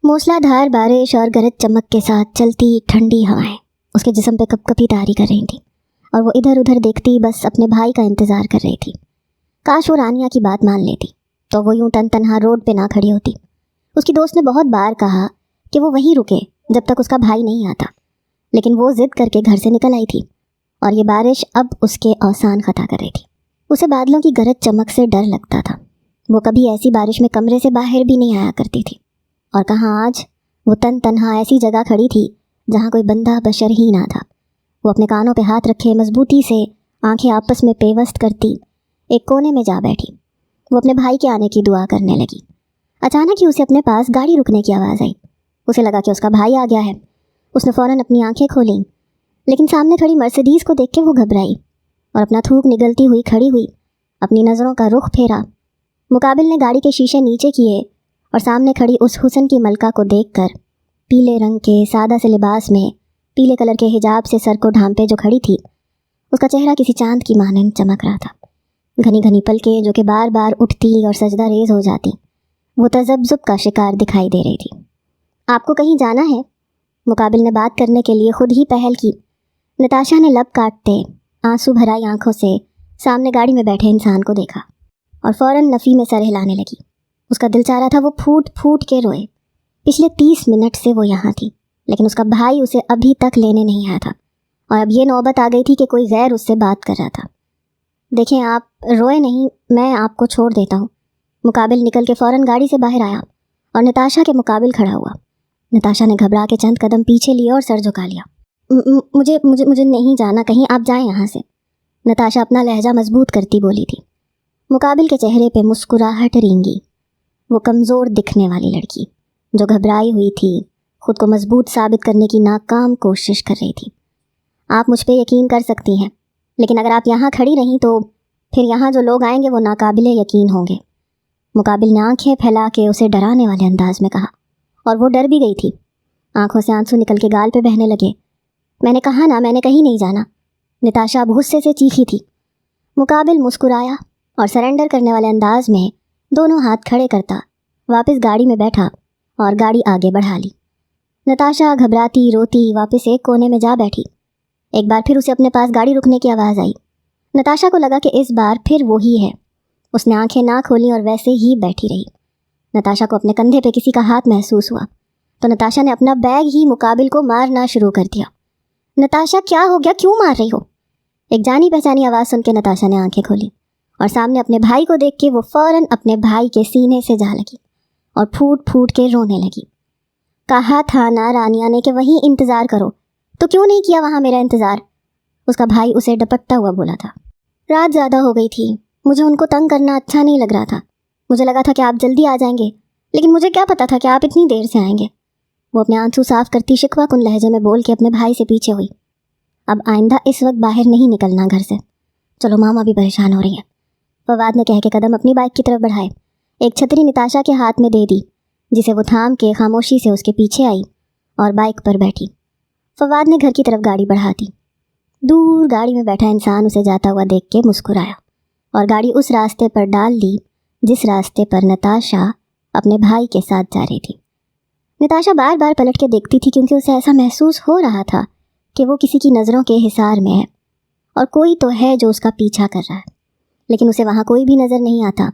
मूसलाधार बारिश और गरज चमक के साथ चलती ठंडी हवाएं उसके जिस्म पे कपकपी तारी कर रही थी और वो इधर उधर देखती बस अपने भाई का इंतज़ार कर रही थी। काश वो रानिया की बात मान लेती तो वो यूं टन तनहा रोड पे ना खड़ी होती। उसकी दोस्त ने बहुत बार कहा कि वो वहीं रुके जब तक उसका भाई नहीं आता, लेकिन वो ज़िद करके घर से निकल आई थी और ये बारिश अब उसके औसान खता कर रही थी। उसे बादलों की गरज चमक से डर लगता था। वो कभी ऐसी बारिश में कमरे से बाहर भी नहीं आया करती थी, और कहाँ आज वो तन तन्हा ऐसी जगह खड़ी थी जहाँ कोई बंदा बशर ही ना था। वो अपने कानों पे हाथ रखे मजबूती से आंखें आपस में पेवस्त करती एक कोने में जा बैठी। वो अपने भाई के आने की दुआ करने लगी। अचानक ही उसे अपने पास गाड़ी रुकने की आवाज़ आई। उसे लगा कि उसका भाई आ गया है। उसने फ़ौरन अपनी आंखें खोलीं, लेकिन सामने खड़ी मर्सिडीज़ को देख के वो घबराई और अपना थूक निगलती हुई खड़ी हुई। अपनी नज़रों का रुख फेरा। मुकाबिल ने गाड़ी के शीशे नीचे किए और सामने खड़ी उस हुस्न की मलका को देखकर पीले रंग के सादा से लिबास में पीले कलर के हिजाब से सर को ढांपे जो खड़ी थी, उसका चेहरा किसी चांद की मानंद चमक रहा था। घनी घनी पलकें जो कि बार बार उठती और सजदा रेज हो जाती, वो तजब्जुब का शिकार दिखाई दे रही थी। आपको कहीं जाना है? मुकाबिल ने बात करने के लिए खुद ही पहल की। नताशा ने लब काटते आंसू भराई आंखों से सामने गाड़ी में बैठे इंसान को देखा और फ़ौरन नफ़ी में सर हिलाने लगी। उसका दिल चाह रहा था वो फूट फूट के रोए। पिछले 30 मिनट से वो यहाँ थी, लेकिन उसका भाई उसे अभी तक लेने नहीं आया था और अब ये नौबत आ गई थी कि कोई गैर उससे बात कर रहा था। देखें, आप रोए नहीं, मैं आपको छोड़ देता हूँ। मुकाबिल निकल के फ़ौरन गाड़ी से बाहर आया और नताशा के मुकाबिल खड़ा हुआ। नताशा ने घबरा के चंद कदम पीछे लिए और सर झुका लिया। मुझे मुझे मुझे नहीं जाना कहीं, आप जाएं यहाँ से। नताशा अपना लहजा मजबूत करती बोली थी। मुकाबिल के चेहरे पे मुस्कुराहट रेंगी। वो कमज़ोर दिखने वाली लड़की जो घबराई हुई थी, खुद को मजबूत साबित करने की नाकाम कोशिश कर रही थी। आप मुझ पे यकीन कर सकती हैं, लेकिन अगर आप यहाँ खड़ी रहीं तो फिर यहाँ जो लोग आएंगे वो नाकाबिले यकीन होंगे। मुकाबिल ने आंखें फैला के उसे डराने वाले अंदाज में कहा और वो डर भी गई थी। आंखों से आंसू निकल के गाल पे बहने लगे। मैंने कहा ना, मैंने कहीं नहीं जाना। नताशा अब गुस्से से चीखी थी। मुकाबिल मुस्कुराया और सरेंडर करने वाले अंदाज में दोनों हाथ खड़े करता वापस गाड़ी में बैठा और गाड़ी आगे बढ़ा ली। नताशा घबराती रोती वापस एक कोने में जा बैठी। एक बार फिर उसे अपने पास गाड़ी रुकने की आवाज़ आई। नताशा को लगा कि इस बार फिर वो ही है। उसने आंखें ना खोली और वैसे ही बैठी रही। नताशा को अपने कंधे पे किसी का हाथ महसूस हुआ तो नताशा ने अपना बैग ही मुकाबिल को मारना शुरू कर दिया। नताशा, क्या हो गया, क्यों मार रही हो? एक जानी पहचानी आवाज़ सुन के नताशा ने आंखें खोली और सामने अपने भाई को देख के वो फ़ौरन अपने भाई के सीने से जा लगी और फूट फूट के रोने लगी। कहा था ना रानिया ने कि वहीं इंतज़ार करो, तो क्यों नहीं किया वहाँ मेरा इंतज़ार? उसका भाई उसे डपटता हुआ बोला था। रात ज़्यादा हो गई थी, मुझे उनको तंग करना अच्छा नहीं लग रहा था। मुझे लगा था कि आप जल्दी आ जाएंगे, लेकिन मुझे क्या पता था कि आप इतनी देर से आएंगे। वो अपने आंसू साफ करती शिकवा कुन लहजे में बोल के अपने भाई से पीछे हुई। अब आइंदा इस वक्त बाहर नहीं निकलना घर से। चलो, मामा भी परेशान हो रही है। फवाद ने कह के कदम अपनी बाइक की तरफ बढ़ाए। एक छतरी नताशा के हाथ में दे दी, जिसे वो थाम के खामोशी से उसके पीछे आई और बाइक पर बैठी। फवाद ने घर की तरफ गाड़ी बढ़ा दी। दूर गाड़ी में बैठा इंसान उसे जाता हुआ देख के मुस्कुराया और गाड़ी उस रास्ते पर डाल दी जिस रास्ते पर नताशा अपने भाई के साथ जा रही थी। नताशा बार बार पलट के देखती थी क्योंकि उसे ऐसा महसूस हो रहा था कि वो किसी की नज़रों के हिसार में है और कोई तो है जो उसका पीछा कर रहा है, लेकिन उसे वहाँ कोई भी नज़र नहीं आता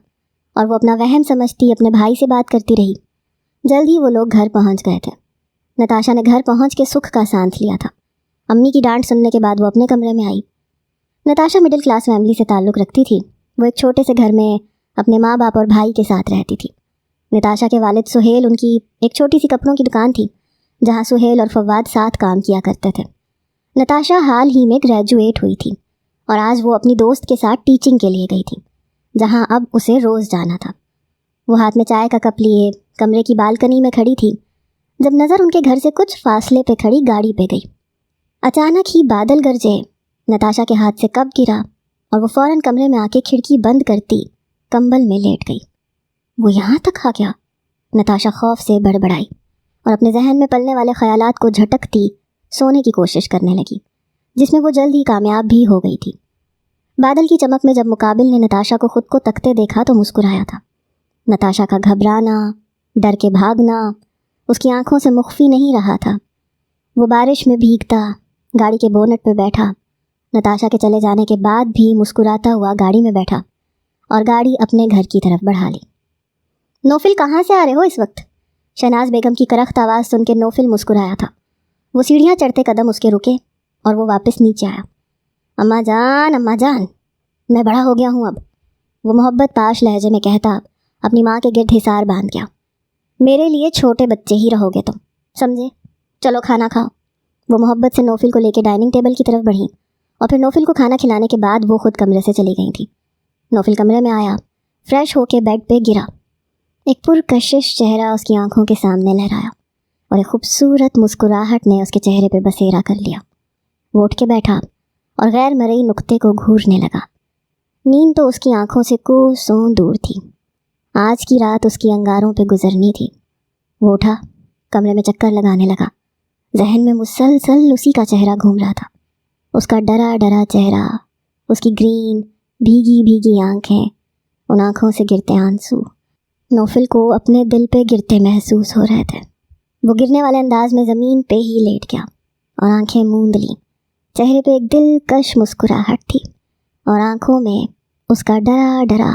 और वो अपना वहम समझती अपने भाई से बात करती रही। जल्द ही वो लोग घर पहुँच गए थे। नताशा ने घर पहुँच के सुख का सांस लिया था। अम्मी की डांट सुनने के बाद वो अपने कमरे में आई। नताशा मिडिल क्लास फैमिली से ताल्लुक़ रखती थी। वो एक छोटे से घर में अपने माँ बाप और भाई के साथ रहती थी। नताशा के वालिद सुहेल, उनकी एक छोटी सी कपड़ों की दुकान थी जहाँ सुहेल और फवाद साथ काम किया करते थे। नताशा हाल ही में ग्रेजुएट हुई थी और आज वो अपनी दोस्त के साथ टीचिंग के लिए गई थी, जहाँ अब उसे रोज़ जाना था। वो हाथ में चाय का कप लिए कमरे की बालकनी में खड़ी थी जब नज़र उनके घर से कुछ फासले पे खड़ी गाड़ी पे गई। अचानक ही बादल गरजे। नताशा के हाथ से कप गिरा और वो फ़ौरन कमरे में आके खिड़की बंद करती कंबल में लेट गई। वो यहाँ तक आ गया? नताशा खौफ से बड़बड़ाई और अपने जहन में पलने वाले ख्यालात को झटकती सोने की कोशिश करने लगी, जिसमें वो जल्द ही कामयाब भी हो गई थी। बादल की चमक में जब मुकाबिल ने नताशा को खुद को तकते देखा तो मुस्कुराया था। नताशा का घबराना, डर के भागना, اس کی آنکھوں سے مخفی نہیں رہا تھا۔ وہ بارش میں بھیگتا گاڑی کے بونٹ پہ بیٹھا، نتاشا کے چلے جانے کے بعد بھی مسکراتا ہوا گاڑی میں بیٹھا اور گاڑی اپنے گھر کی طرف بڑھا لی۔ نوفل کہاں سے آ رہے ہو اس وقت؟ شہناز بیگم کی کرخت آواز سن کے نوفل مسکرایا تھا۔ وہ سیڑھیاں چڑھتے قدم اس کے رکے اور وہ واپس نیچے آیا۔ اماں جان، میں بڑا ہو گیا ہوں اب، وہ محبت پاش لہجے میں کہتا اپنی ماں کے گرد حصار باندھ گیا۔ میرے لیے چھوٹے بچے ہی رہو گے تم، سمجھے؟ چلو کھانا کھاؤ۔ وہ محبت سے نوفل کو لے کے ڈائننگ ٹیبل کی طرف بڑھی اور پھر نوفل کو کھانا کھلانے کے بعد وہ خود کمرے سے چلی گئی تھی۔ نوفل کمرے میں آیا، فریش ہو کے بیڈ پہ گرا۔ ایک پرکشش چہرہ اس کی آنکھوں کے سامنے لہرایا اور ایک خوبصورت مسکراہٹ نے اس کے چہرے پہ بسیرا کر لیا۔ وہ اٹھ کے بیٹھا اور غیر مرئی نقطے کو گھورنے لگا۔ نیند تو اس کی آنکھوں سے کوسوں دور تھی۔ آج کی رات اس کی انگاروں پہ گزرنی تھی۔ وہ اٹھا، کمرے میں چکر لگانے لگا۔ ذہن میں مسلسل اسی کا چہرہ گھوم رہا تھا، اس کا ڈرا ڈرا چہرہ، اس کی گرین بھیگی بھیگی آنکھیں، ان آنکھوں سے گرتے آنسو نوفل کو اپنے دل پہ گرتے محسوس ہو رہے تھے۔ وہ گرنے والے انداز میں زمین پہ ہی لیٹ گیا اور آنکھیں موند لیں۔ چہرے پہ ایک دلکش مسکراہٹ تھی اور آنکھوں میں اس کا ڈرا ڈرا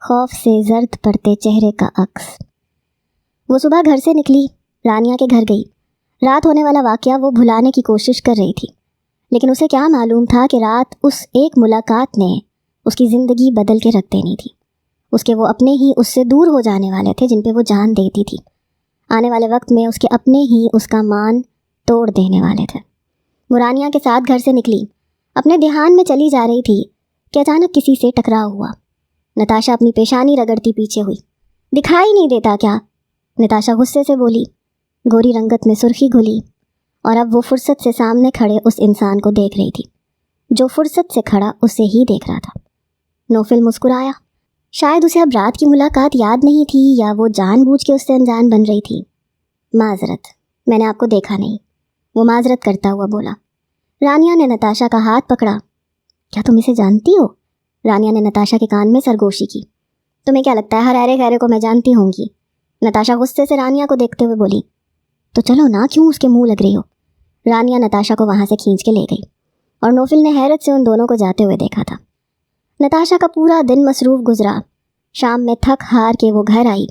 خوف سے زرد پڑتے چہرے کا عکس۔ وہ صبح گھر سے نکلی، رانیہ کے گھر گئی۔ رات ہونے والا واقعہ وہ بھلانے کی کوشش کر رہی تھی، لیکن اسے کیا معلوم تھا کہ رات اس ایک ملاقات نے اس کی زندگی بدل کے رکھ دینی تھی۔ اس کے وہ اپنے ہی اس سے دور ہو جانے والے تھے جن پہ وہ جان دیتی تھی۔ آنے والے وقت میں اس کے اپنے ہی اس کا مان توڑ دینے والے تھے۔ وہ رانیہ کے ساتھ گھر سے نکلی، اپنے دھیان میں چلی جا رہی تھی کہ اچانک کسی سے ٹکراؤ ہوا۔ نتاشا اپنی پیشانی رگڑتی پیچھے ہوئی۔ دکھائی نہیں دیتا کیا؟ نتاشا غصے سے بولی۔ گوری رنگت میں سرخی گھلی اور اب وہ فرصت سے سامنے کھڑے اس انسان کو دیکھ رہی تھی جو فرصت سے کھڑا اسے ہی دیکھ رہا تھا۔ نوفل مسکرایا۔ شاید اسے اب رات کی ملاقات یاد نہیں تھی یا وہ جان بوجھ کے اس سے انجان بن رہی تھی۔ معذرت، میں نے آپ کو دیکھا نہیں، وہ معذرت کرتا ہوا بولا۔ رانیہ نے نتاشا کا ہاتھ پکڑا۔ کیا تم اسے جانتی ہو؟ رانیہ نے نتاشا کے کان میں سرگوشی کی۔ تمہیں کیا لگتا ہے ہر ایرے گہرے کو میں جانتی ہوں گی؟ نتاشا غصے سے رانیہ کو دیکھتے ہوئے بولی۔ تو چلو نا، کیوں اس کے منہ لگ رہی ہو؟ رانیہ نتاشا کو وہاں سے کھینچ کے لے گئی اور نوفل نے حیرت سے ان دونوں کو جاتے ہوئے دیکھا تھا۔ نتاشا کا پورا دن مصروف گزرا۔ شام میں تھک ہار کے وہ گھر آئی۔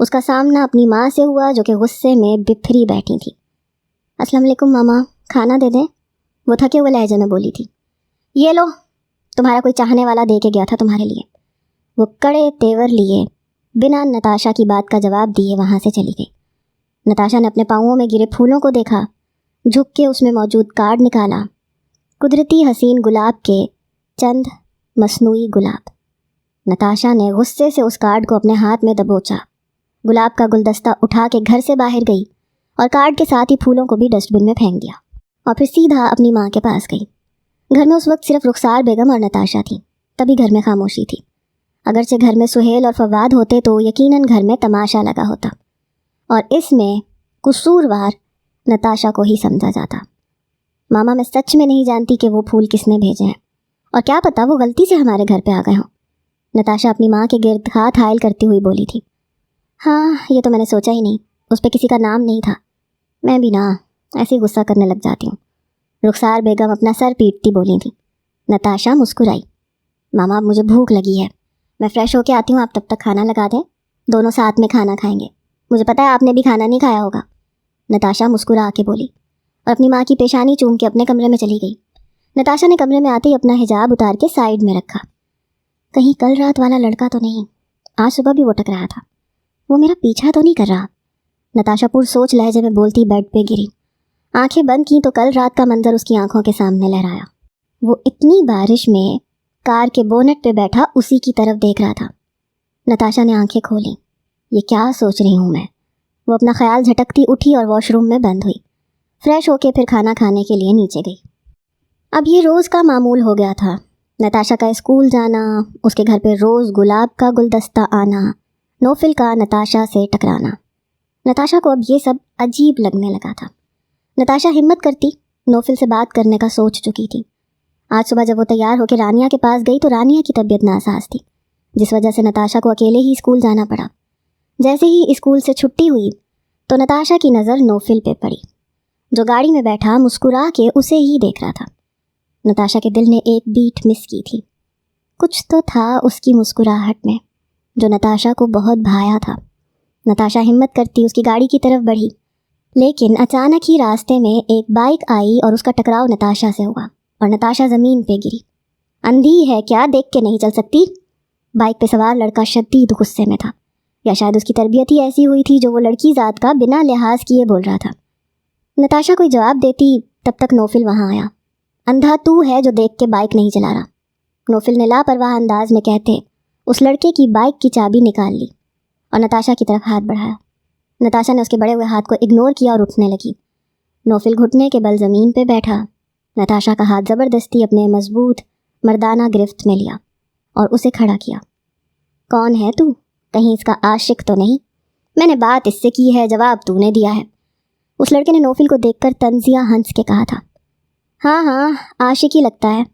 اس کا سامنا اپنی ماں سے ہوا جو کہ غصے میں بپھری بیٹھی تھی۔ السلام علیکم ماما، کھانا دے دیں؟ وہ تھکے ہوئے لہجے میں بولی تھی۔ یہ لو، تمہارا کوئی چاہنے والا دے کے گیا تھا تمہارے لیے۔ وہ کڑے تیور لیے بنا نتاشا کی بات کا جواب دیے وہاں سے چلی گئی۔ نتاشا نے اپنے پاؤں میں گرے پھولوں کو دیکھا، جھک کے اس میں موجود کارڈ نکالا۔ قدرتی حسین گلاب کے چند مصنوعی گلاب۔ نتاشا نے غصے سے اس کارڈ کو اپنے ہاتھ میں دبوچا، گلاب کا گلدستہ اٹھا کے گھر سے باہر گئی اور کارڈ کے ساتھ ہی پھولوں کو بھی ڈسٹ بن میں پھینک دیا اور پھر سیدھا اپنی ماں کے پاس گئی۔ گھر میں اس وقت صرف رخسار بیگم اور نتاشا تھی، تبھی گھر میں خاموشی تھی۔ اگرچہ گھر میں سہیل اور فواد ہوتے تو یقیناً گھر میں تماشا لگا ہوتا اور اس میں قصوروار نتاشا کو ہی سمجھا جاتا۔ ماما، میں سچ میں نہیں جانتی کہ وہ پھول کس نے بھیجے ہیں، اور کیا پتہ وہ غلطی سے ہمارے گھر پہ آ گئے ہوں۔ نتاشا اپنی ماں کے گرد ہاتھ حائل کرتی ہوئی بولی تھی۔ ہاں، یہ تو میں نے سوچا ہی نہیں، اس پہ کسی کا نام نہیں تھا۔ میں بھی نا ایسے ہی غصہ کرنے لگ جاتی ہوں۔ رخسار بیگم اپنا سر پیٹتی بولی تھی۔ نتاشا مسکرائی۔ ماما، اب مجھے بھوک لگی ہے، میں فریش ہو کے آتی ہوں، آپ تب تک کھانا لگا دیں، دونوں ساتھ میں کھانا کھائیں گے۔ مجھے پتہ ہے آپ نے بھی کھانا نہیں کھایا ہوگا، نتاشا مسکرا کے بولی اور اپنی ماں کی پیشانی چوم کے اپنے کمرے میں چلی گئی۔ نتاشا نے کمرے میں آتے ہی اپنا حجاب اتار کے سائیڈ میں رکھا۔ کہیں کل رات والا لڑکا تو نہیں؟ آج صبح بھی وہ ٹکرایا تھا، وہ میرا پیچھا تو نہیں کر رہا؟ نتاشا پر سوچ لہجے میں بولتی بیڈ پہ گری۔ آنکھیں بند کی تو کل رات کا منظر اس کی آنکھوں کے سامنے لہرایا۔ وہ اتنی بارش میں کار کے بونٹ پہ بیٹھا اسی کی طرف دیکھ رہا تھا۔ نتاشا نے آنکھیں کھولیں۔ یہ کیا سوچ رہی ہوں میں؟ وہ اپنا خیال جھٹکتی اٹھی اور واش روم میں بند ہوئی۔ فریش ہو کے پھر کھانا کھانے کے لیے نیچے گئی۔ اب یہ روز کا معمول ہو گیا تھا، نتاشا کا اسکول جانا، اس کے گھر پہ روز گلاب کا گلدستہ آنا، نوفل کا نتاشا سے ٹکرانا۔ نتاشا کو اب یہ سب عجیب لگنے لگا تھا۔ نتاشا ہمت کرتی نوفل سے بات کرنے کا سوچ چکی تھی۔ آج صبح جب وہ تیار ہو کے رانیہ کے پاس گئی تو رانیہ کی طبیعت ناساز تھی، جس وجہ سے نتاشا کو اکیلے ہی اسکول جانا پڑا۔ جیسے ہی اسکول سے چھٹی ہوئی तो नताशा की नज़र नोफिल पे पड़ी, जो गाड़ी में बैठा मुस्कुरा के उसे ही देख रहा था। नताशा के दिल ने एक बीट मिस की थी। कुछ तो था उसकी मुस्कुराहट में जो नताशा को बहुत भाया था। नताशा हिम्मत करती उसकी गाड़ी की तरफ बढ़ी, लेकिन अचानक ही रास्ते में एक बाइक आई और उसका टकराव नताशा से हुआ और नताशा ज़मीन पे गिरी। अंधी है क्या, देख के नहीं चल सकती? बाइक पे सवार लड़का शदीद गुस्से में था, या शायद उसकी तरबियत ही ऐसी हुई थी जो वो लड़की ज़ात का बिना लिहाज किए बोल रहा था। नताशा कोई जवाब देती तब तक नोफिल वहाँ आया। अंधा तू है जो देख के बाइक नहीं चला रहा, नोफिल ने लापरवाह अंदाज में कहते उस लड़के की बाइक की चाबी निकाल ली और नताशा की तरफ हाथ बढ़ाया। नताशा ने उसके बड़े हुए हाथ को इग्नोर किया और उठने लगी। नोफिल घुटने के बल ज़मीन पे बैठा। नताशा का हाथ ज़बरदस्ती अपने मजबूत मर्दाना गिरफ्त में लिया और उसे खड़ा किया। कौन है तू? कहीं इसका आशिक तो नहीं? मैंने बात इससे की है, जवाब तूने दिया है। उस लड़के ने नोफिल को देखकर तंजिया हंस के कहा था। हाँ हाँ, आशिक ही लगता है,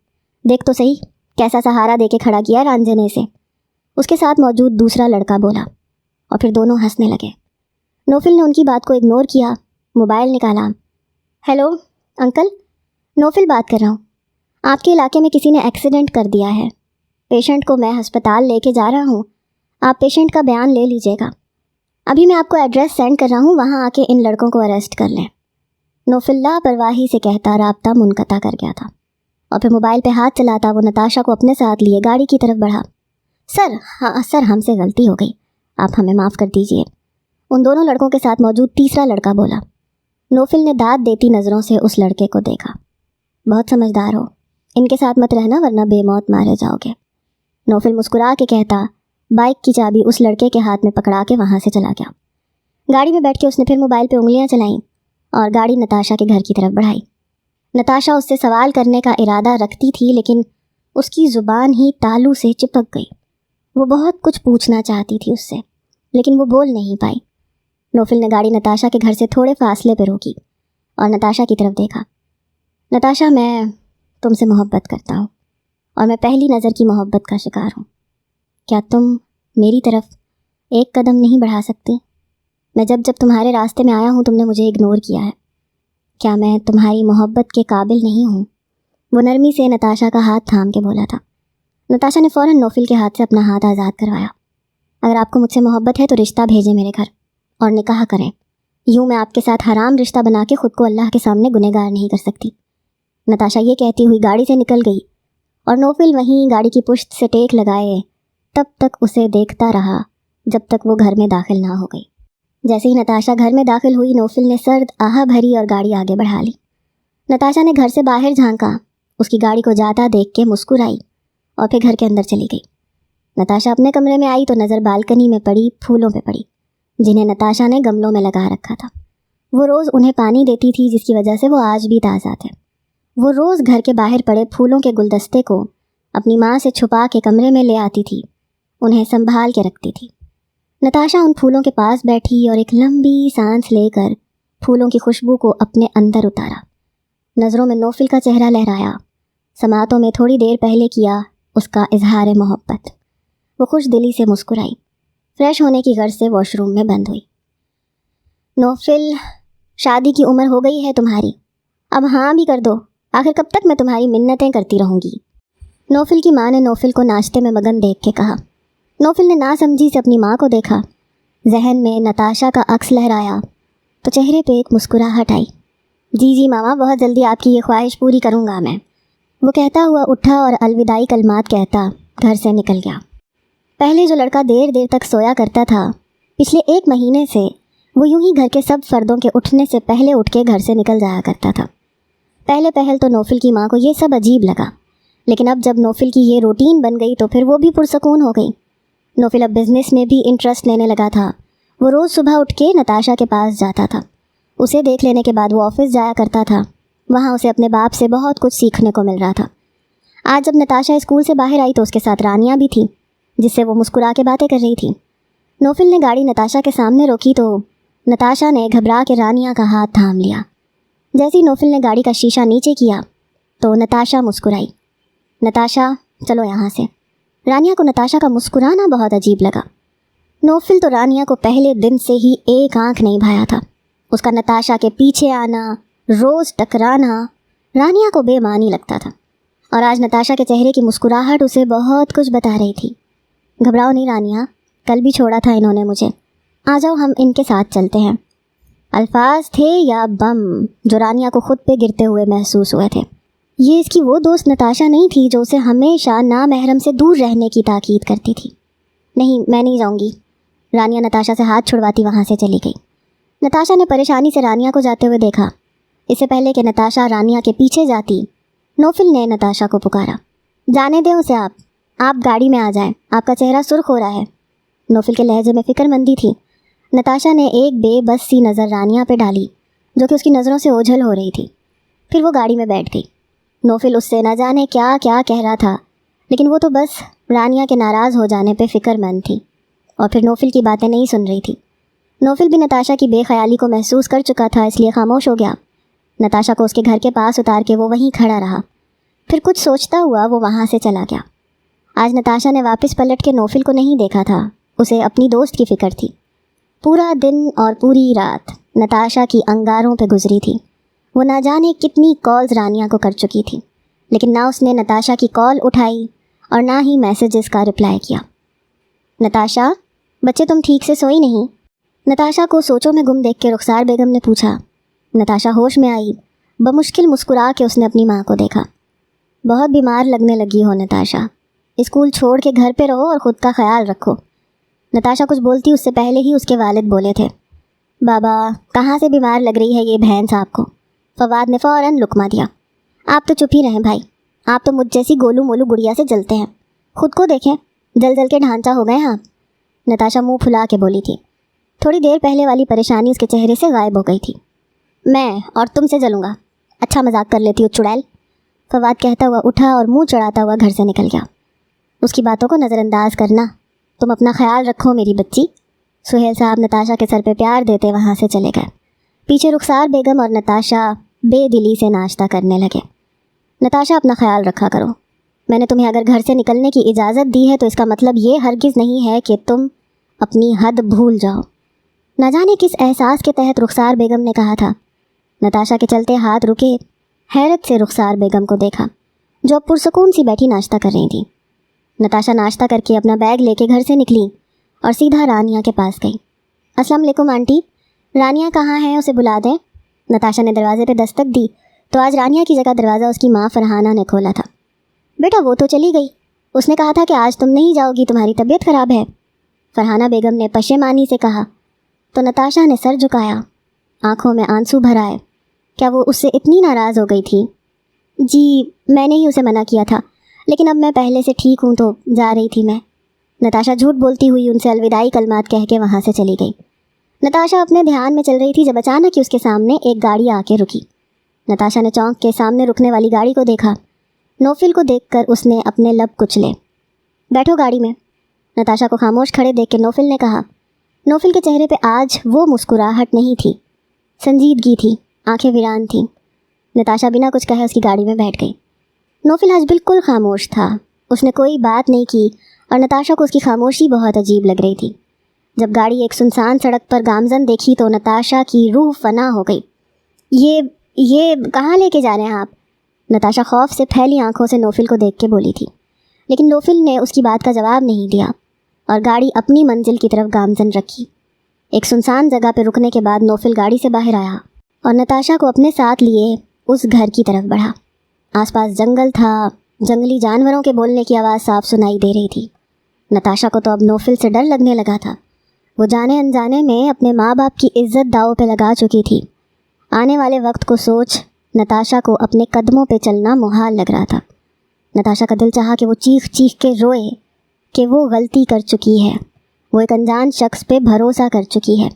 देख तो सही कैसा सहारा देके खड़ा किया रांझने से, उसके साथ मौजूद दूसरा लड़का बोला और फिर दोनों हंसने लगे। नोफिल ने उनकी बात को इग्नोर किया, मोबाइल निकाला। हेलो अंकल, नोफिल बात कर रहा हूँ। आपके इलाके में किसी ने एक्सीडेंट कर दिया है, पेशेंट को मैं अस्पताल लेके जा रहा हूँ, आप पेशेंट का बयान ले लीजिएगा। अभी मैं आपको एड्रेस सेंड कर रहा हूँ, वहाँ आके इन लड़कों को अरेस्ट कर लें। नोफिल लापरवाही से कहता राब्ता मुनक़ता कर गया था और फिर मोबाइल पे हाथ चलाता वो नताशा को अपने साथ लिए गाड़ी की तरफ बढ़ा। सर, हाँ सर, हमसे गलती हो गई, आप हमें माफ़ कर दीजिए, उन दोनों लड़कों के साथ मौजूद तीसरा लड़का बोला। नोफिल ने दाद देती नज़रों से उस लड़के को देखा। बहुत समझदार हो, इनके साथ मत रहना वरना बेमौत मारे जाओगे। नोफिल मुस्कुरा के कहता, बाइक की चाबी उस लड़के के हाथ में पकड़ा के वहाँ से चला गया। गाड़ी में बैठ के उसने फिर मोबाइल पे उंगलियाँ चलाईं और गाड़ी नताशा के घर की तरफ बढ़ाई। नताशा उससे सवाल करने का इरादा रखती थी, लेकिन उसकी ज़ुबान ही तालू से चिपक गई। वो बहुत कुछ पूछना चाहती थी उससे, लेकिन वो बोल नहीं पाई। नोफिल ने गाड़ी नताशा के घर से थोड़े फासले पर रोकी और नताशा की तरफ देखा। नताशा, मैं तुमसे मोहब्बत करता हूँ और मैं पहली नज़र की मोहब्बत का शिकार हूँ। क्या तुम मेरी तरफ एक कदम नहीं बढ़ा सकती? मैं जब जब तुम्हारे रास्ते में आया हूँ तुमने मुझे इग्नोर किया है। क्या मैं तुम्हारी मोहब्बत के काबिल नहीं हूँ? वो नरमी से नताशा का हाथ थाम के बोला था। नताशा ने फ़ौरन नोफिल के हाथ से अपना हाथ आज़ाद करवाया। अगर आपको मुझसे मोहब्बत है तो रिश्ता भेजें मेरे घर और निकाह करें। यूँ मैं आपके साथ हराम रिश्ता बना के ख़ुद को अल्लाह के सामने गुनहगार नहीं कर सकती। नताशा ये कहती हुई गाड़ी से निकल गई और नोफिल वहीं गाड़ी की पुश्त से टेक लगाए तब तक उसे देखता रहा जब तक वो घर में दाखिल ना हो गई। जैसे ही नताशा घर में दाखिल हुई, नोफिल ने सर्द आह भरी और गाड़ी आगे बढ़ा ली। नताशा ने घर से बाहर झांका, उसकी गाड़ी को जाता देख के मुस्कुराई और फिर घर के अंदर चली गई। नताशा अपने कमरे में आई तो नज़र बालकनी में पड़ी फूलों पे पड़ी, जिन्हें नताशा ने गमलों में लगा रखा था। वो रोज़ उन्हें पानी देती थी, जिसकी वजह से वो आज भी ताज़ा थे। वो रोज़ घर के बाहर पड़े फूलों के गुलदस्ते को अपनी माँ से छुपा के कमरे में ले आती थी, उन्हें संभाल के रखती थी। नताशा उन फूलों के पास बैठी और एक लंबी सांस लेकर फूलों की खुशबू को अपने अंदर उतारा। नज़रों में नोफिल का चेहरा लहराया। समातों में थोड़ी देर पहले किया उसका इजहार मोहब्बत। वो खुश दिली से मुस्कुराई। फ्रेश होने की गर्ज से वॉशरूम में बंद हुई। नोफिल, शादी की उम्र हो गई है तुम्हारी, अब हाँ भी कर दो, आखिर कब तक मैं तुम्हारी मिन्नतें करती रहूँगी। नोफिल की माँ ने नोफिल को नाश्ते में मगन देख के कहा। नोफिल ने नासमझी से अपनी माँ को देखा। जहन में नताशा का अक्स लहराया तो चेहरे पे एक मुस्कुराहट आई। जी मामा, बहुत जल्दी आपकी ये ख्वाहिश पूरी करूँगा मैं, वो कहता हुआ उठा और अलविदाई कलमात कहता घर से निकल गया। पहले जो लड़का देर देर तक सोया करता था, पिछले 1 महीने से वो यूं ही घर के सब फर्दों के उठने से पहले उठ के घर से निकल जाया करता था। पहले पहल तो नोफिल की माँ को ये सब अजीब लगा, लेकिन अब जब नोफिल की ये रूटीन बन गई तो फिर वो भी पुरसकून हो गई। नोफिल अब बिज़नेस में भी इंटरेस्ट लेने लगा था। वो रोज़ सुबह उठ के नताशा के पास जाता था। उसे देख लेने के बाद वो ऑफिस जाया करता था। वहाँ उसे अपने बाप से बहुत कुछ सीखने को मिल रहा था। आज जब नताशा स्कूल से बाहर आई तो उसके साथ रानिया भी थी, जिससे वो मुस्कुरा के बातें कर रही थी। नोफिल ने गाड़ी नताशा के सामने रोकी तो नताशा ने घबरा के रानिया का हाथ थाम लिया। जैसे ही नोफिल ने गाड़ी का शीशा नीचे किया तो नताशा मुस्कुराई। नताशा, चलो यहाँ से। रानिया को नताशा का मुस्कुराना बहुत अजीब लगा। नोफिल तो रानिया को पहले दिन से ही एक आंख नहीं भाया था। उसका नताशा के पीछे आना, रोज़ टकराना रानिया को बेमानी लगता था। और आज नताशा के चेहरे की मुस्कुराहट उसे बहुत कुछ बता रही थी। घबराओ नहीं रानिया, कल भी छोड़ा था इन्होंने मुझे, आ जाओ हम इनके साथ चलते हैं। अल्फाज थे या बम जो रानिया को खुद पे गिरते हुए महसूस हुए थे। ये इसकी वो दोस्त नताशा नहीं थी जो उसे हमेशा नामहरम से दूर रहने की ताकीद करती थी। नहीं, मैं नहीं जाऊंगी। रानिया नताशा से हाथ छुड़वाती वहाँ से चली गई। नताशा ने परेशानी से रानिया को जाते हुए देखा। इससे पहले कि नताशा रानिया के पीछे जाती, नोफिल ने नताशा को पुकारा। जाने दें उसे, आप गाड़ी में आ जाएं, आपका चेहरा सुर्ख हो रहा है। नोफिल के लहजे में फिक्रमंदी थी। नताशा ने एक बेबस सी नज़र रानिया पे डाली जो कि उसकी नज़रों से ओझल हो रही थी। फिर वो गाड़ी में बैठ गई। नोफिल उससे न जाने क्या क्या कह रहा था, लेकिन वो तो बस रानिया के नाराज़ हो जाने पे फ़िक्रमंद थी और फिर नोफिल की बातें नहीं सुन रही थी। नोफिल भी नताशा की बेख्याली को महसूस कर चुका था, इसलिए खामोश हो गया। नताशा को उसके घर के पास उतार के वो वहीं खड़ा रहा। फिर कुछ सोचता हुआ वो वहाँ से चला गया। आज नताशा ने वापस पलट के नोफिल को नहीं देखा था, उसे अपनी दोस्त की फ़िक्र थी। पूरा दिन और पूरी रात नताशा की अंगारों पे गुजरी थी। वो ना जाने कितनी कॉल्स रानिया को कर चुकी थी, लेकिन ना उसने नताशा की कॉल उठाई और ना ही मैसेजेस का रिप्लाई किया। नताशा, बच्चे तुम ठीक से सोई नहीं? नताशा को सोचों में गुम देख के रुखसार बेगम ने पूछा। नताशा होश में आई। बमुश्किल मुस्कुरा के उसने अपनी माँ को देखा। बहुत बीमार लगने लगी हो नताशा, स्कूल छोड़ के घर पे रहो और ख़ुद का ख्याल रखो। नताशा कुछ बोलती उससे पहले ही उसके वालिद बोले थे। बाबा, कहाँ से बीमार लग रही है ये बहन साहब को? फवाद ने फ़ौरन लुकमा दिया। आप तो चुप ही रहें भाई, आप तो मुझ जैसी गोलू मोलू गुड़िया से जलते हैं। खुद को देखें, जल जल के ढांचा हो गए हैं आप। नताशा मुंह फुला के बोली थी। थोड़ी देर पहले वाली परेशानी उसके चेहरे से गायब हो गई थी। मैं और तुमसे जलूँगा? अच्छा मजाक कर लेती हो चुड़ैल। फवाद कहता हुआ उठा और मुंह चढ़ाता हुआ घर से निकल गया। उसकी बातों को नज़रअंदाज करना, तुम अपना ख्याल रखो मेरी बच्ची। सुहेल साहब नताशा के सर पे प्यार देते वहाँ से चले गए। पीछे रुखसार बेगम और नताशा बेदिली से नाश्ता करने लगे। नताशा, अपना ख्याल रखा करो। मैंने तुम्हें अगर घर से निकलने की इजाज़त दी है तो इसका मतलब ये हरगिज़ नहीं है कि तुम अपनी हद भूल जाओ। न जाने किस एहसास के तहत रुखसार बेगम ने कहा था। नताशा के चलते हाथ रुके। हैरत से रुखसार बेगम को देखा जो अब पुरसकून सी बैठी नाश्ता कर रही थी। नताशा नाश्ता करके अपना बैग लेके घर से निकली और सीधा रानिया के पास गई। अस्सलाम वालेकुम आंटी, रानिया कहाँ है, उसे बुला दें। नताशा ने दरवाजे पे दस्तक दी तो आज रानिया की जगह दरवाज़ा उसकी माँ फरहाना ने खोला था। बेटा, वो तो चली गई, उसने कहा था कि आज तुम नहीं जाओगी, तुम्हारी तबीयत ख़राब है। फरहाना बेगम ने पशेमानी से कहा तो नताशा ने सर झुकाया, आंखों में आंसू भर आए। क्या वो उससे इतनी नाराज़ हो गई थी? जी, मैंने ही उसे मना किया था, लेकिन अब मैं पहले से ठीक हूँ तो जा रही थी मैं। नताशा झूठ बोलती हुई उनसे अलविदाई कलमात कह के वहाँ से चली गई। नताशा अपने ध्यान में चल रही थी जब अचानक ही उसके सामने एक गाड़ी आके रुकी। नताशा ने चौंक के सामने रुकने वाली गाड़ी को देखा। नोफिल को देखकर उसने अपने लब कुचले। बैठो गाड़ी में। नताशा को खामोश खड़े देख के नोफिल ने कहा। नोफिल के चेहरे पे आज वो मुस्कुराहट नहीं थी, संजीदगी थी, आंखें वीरान थीं। नताशा बिना कुछ कहे उसकी गाड़ी में बैठ गई। नोफिल आज बिल्कुल खामोश था, उसने कोई बात नहीं की और नताशा को उसकी खामोशी बहुत अजीब लग रही थी। जब गाड़ी एक सुनसान सड़क पर गामजन देखी तो नताशा की रूह फना हो गई। ये कहाँ लेके जा रहे हैं आप? नताशा खौफ से फैली आंखों से नोफिल को देख के बोली थी, लेकिन नोफिल ने उसकी बात का जवाब नहीं दिया और गाड़ी अपनी मंजिल की तरफ गामजन रखी। एक सुनसान जगह पर रुकने के बाद नोफिल गाड़ी से बाहर आया और नताशा को अपने साथ लिए उस घर की तरफ बढ़ा। आसपास जंगल था, जंगली जानवरों के बोलने की आवाज़ साफ सुनाई दे रही थी। नताशा को तो अब नोफिल से डर लगने लगा था। वो जाने अनजाने में अपने माँ बाप की इज्जत दांव पे लगा चुकी थी। आने वाले वक्त को सोच नताशा को अपने कदमों पे चलना मुहाल लग रहा था। नताशा का दिल चाहा कि वो चीख चीख के रोए कि वो गलती कर चुकी है, वो एक अनजान शख्स पे भरोसा कर चुकी है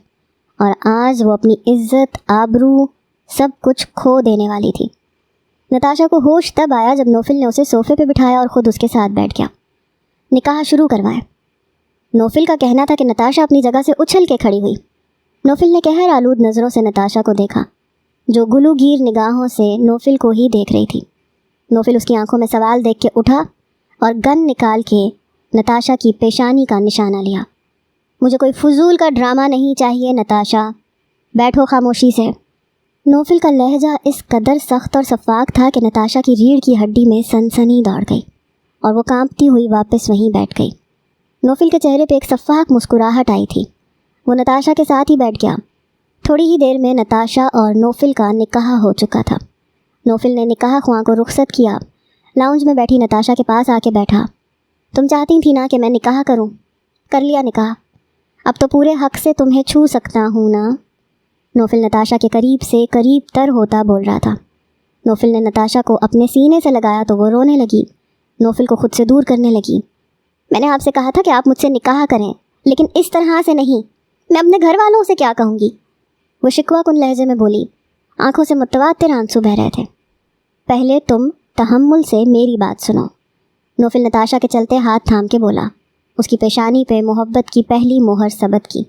और आज वो अपनी इज्जत, आबरू सब कुछ खो देने वाली थी। नताशा को होश तब आया जब नोफिल ने उसे सोफे पे बिठाया और ख़ुद उसके साथ बैठ गया। निकाह शुरू करवाए। नोफिल का कहना था कि नताशा अपनी जगह से उछल के खड़ी हुई। नोफिल ने कहर आलूद नज़रों से नताशा को देखा, जो गुलूगीर निगाहों से नोफिल को ही देख रही थी। नोफिल उसकी आंखों में सवाल देख के उठा और गन निकाल के नताशा की पेशानी का निशाना लिया। مجھے کوئی فضول کا ڈرامہ نہیں چاہیے نتاشا، بیٹھو خاموشی سے۔ نوفل کا لہجہ اس قدر سخت اور شفاف تھا کہ نتاشا کی ریڑھ کی ہڈی میں سنسنی دوڑ گئی اور وہ کانپتی ہوئی واپس وہیں بیٹھ گئی۔ نوفل کے چہرے پہ ایک شفاف مسکراہٹ آئی تھی۔ وہ نتاشا کے ساتھ ہی بیٹھ گیا۔ تھوڑی ہی دیر میں نتاشا اور نوفل کا نکاح ہو چکا تھا۔ نوفل نے نکاح خواں کو رخصت کیا، لاؤنج میں بیٹھی نتاشا کے پاس آ کے بیٹھا۔ تم چاہتی تھی نا کہ میں نکاح کروں، کر لیا نکاح، اب تو پورے حق سے تمہیں چھو سکتا ہوں نا۔ نوفل نتاشا کے قریب سے قریب تر ہوتا بول رہا تھا۔ نوفل نے نتاشا کو اپنے سینے سے لگایا تو وہ رونے لگی۔ نوفل کو خود سے دور کرنے لگی۔ میں نے آپ سے کہا تھا کہ آپ مجھ سے نکاح کریں، لیکن اس طرح سے نہیں، میں اپنے گھر والوں سے کیا کہوں گی؟ وہ شکوہ کن لہجے میں بولی، آنکھوں سے متواتر آنسو بہہ رہے تھے۔ پہلے تم تحمل سے میری بات سنو۔ نوفل نتاشا کے چلتے ہاتھ تھام کے بولا۔ اس کی پیشانی پہ محبت کی پہلی مہر ثبت کی۔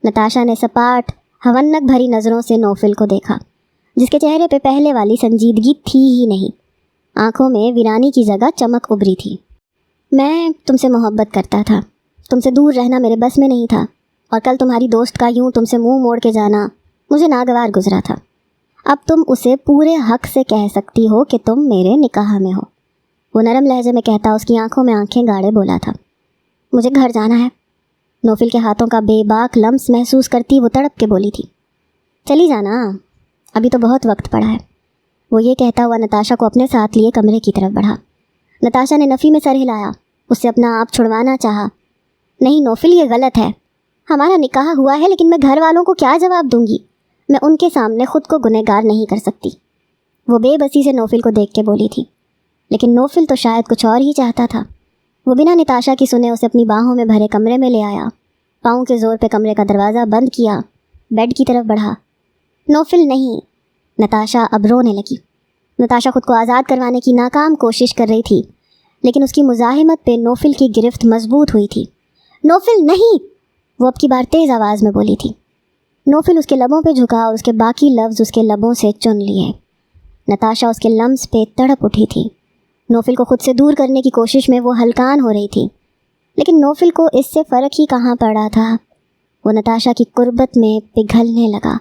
نتاشا نے سپاٹ ہونک بھری نظروں سے نوفل کو دیکھا، جس کے چہرے پہ پہلے والی سنجیدگی تھی ہی نہیں۔ آنکھوں میں ویرانی کی جگہ چمک ابھری تھی۔ میں تم سے محبت کرتا تھا، تم سے دور رہنا میرے بس میں نہیں تھا، اور کل تمہاری دوست کا یوں تم سے منہ موڑ کے جانا مجھے ناگوار گزرا تھا۔ اب تم اسے پورے حق سے کہہ سکتی ہو کہ تم میرے نکاح میں ہو۔ وہ نرم لہجے میں کہتا اس کی آنکھوں میں آنکھیں گاڑے بولا تھا، مجھے گھر جانا ہے۔ نوفل کے ہاتھوں کا بے باک لمس محسوس کرتی وہ تڑپ کے بولی تھی، چلی جانا، ابھی تو بہت وقت پڑا ہے۔ وہ یہ کہتا ہوا نتاشا کو اپنے ساتھ لیے کمرے کی طرف بڑھا۔ نتاشا نے نفی میں سر ہلایا، اس سے اپنا آپ چھڑوانا چاہا۔ نہیں نوفل، یہ غلط ہے، ہمارا نکاح ہوا ہے، لیکن میں گھر والوں کو کیا جواب دوں گی؟ میں ان کے سامنے خود کو گنہگار نہیں کر سکتی۔ وہ بے بسی سے نوفل کو دیکھ کے بولی تھی، لیکن نوفل تو شاید کچھ اور ہی چاہتا تھا۔ وہ بنا نتاشا کی سنے اسے اپنی باہوں میں بھرے کمرے میں لے آیا، پاؤں کے زور پہ کمرے کا دروازہ بند کیا، بیڈ کی طرف بڑھا۔ نوفل نہیں، نتاشا اب رونے لگی۔ نتاشا خود کو آزاد کروانے کی ناکام کوشش کر رہی تھی، لیکن اس کی مزاحمت پہ نوفل کی گرفت مضبوط ہوئی تھی۔ نوفل نہیں، وہ اب کی بار تیز آواز میں بولی تھی۔ نوفل اس کے لبوں پہ جھکا اور اس کے باقی لفظ اس کے لبوں سے چن لیے۔ نتاشا اس کے لمس پہ تڑپ اٹھی تھی۔ نوفل کو خود سے دور کرنے کی کوشش میں وہ ہلکان ہو رہی تھی، لیکن نوفل کو اس سے فرق ہی کہاں پڑا تھا۔ وہ نتاشا کی قربت میں پگھلنے لگا۔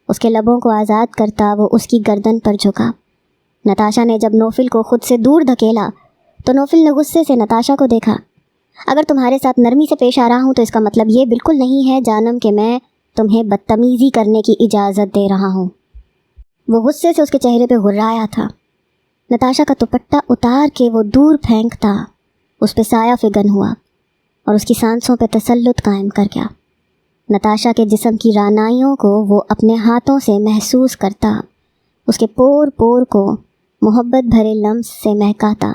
اس کے لبوں کو آزاد کرتا وہ اس کی گردن پر جھکا۔ نتاشا نے جب نوفل کو خود سے دور دھکیلا تو نوفل نے غصے سے نتاشا کو دیکھا۔ اگر تمہارے ساتھ نرمی سے پیش آ رہا ہوں تو اس کا مطلب یہ بالکل نہیں ہے جانم کہ میں تمہیں بدتمیزی کرنے کی اجازت دے رہا ہوں۔ وہ غصے سے اس کے چہرے پہ غرایا تھا۔ نتاشا کا دوپٹہ اتار کے وہ دور پھینکتا، اس پہ سایہ فگن ہوا اور اس کی سانسوں پہ تسلط قائم کر گیا۔ نتاشا کے جسم کی رانائیوں کو وہ اپنے ہاتھوں سے محسوس کرتا، اس کے پور پور کو محبت بھرے لمس سے مہکاتا۔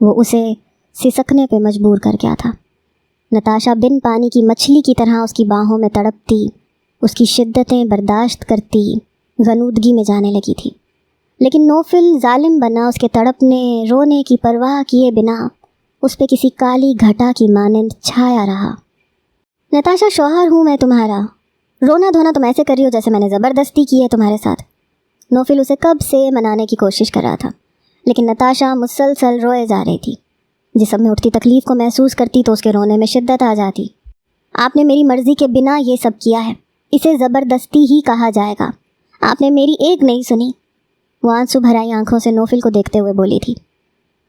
وہ اسے سسکنے پہ مجبور کر گیا تھا۔ نتاشا بن پانی کی مچھلی کی طرح اس کی باہوں میں تڑپتی، اس کی شدتیں برداشت کرتی، غنودگی میں جانے لگی تھی، لیکن نوفل ظالم بنا اس کے تڑپنے رونے کی پرواہ کیے بنا اس پہ کسی کالی گھٹا کی مانند چھایا رہا۔ نتاشا شوہر ہوں میں تمہارا، رونا دھونا تم ایسے کر رہی ہو جیسے میں نے زبردستی کی ہے تمہارے ساتھ۔ نوفل اسے کب سے منانے کی کوشش کر رہا تھا، لیکن نتاشا مسلسل روئے جا رہی تھی۔ جسم میں اٹھتی تکلیف کو محسوس کرتی تو اس کے رونے میں شدت آ جاتی۔ آپ نے میری مرضی کے بنا یہ سب کیا ہے، اسے زبردستی ہی کہا جائے گا، آپ نے میری ایک نہیں سنی۔ وہ آنسو بھرائی آنکھوں سے نوفل کو دیکھتے ہوئے بولی تھی،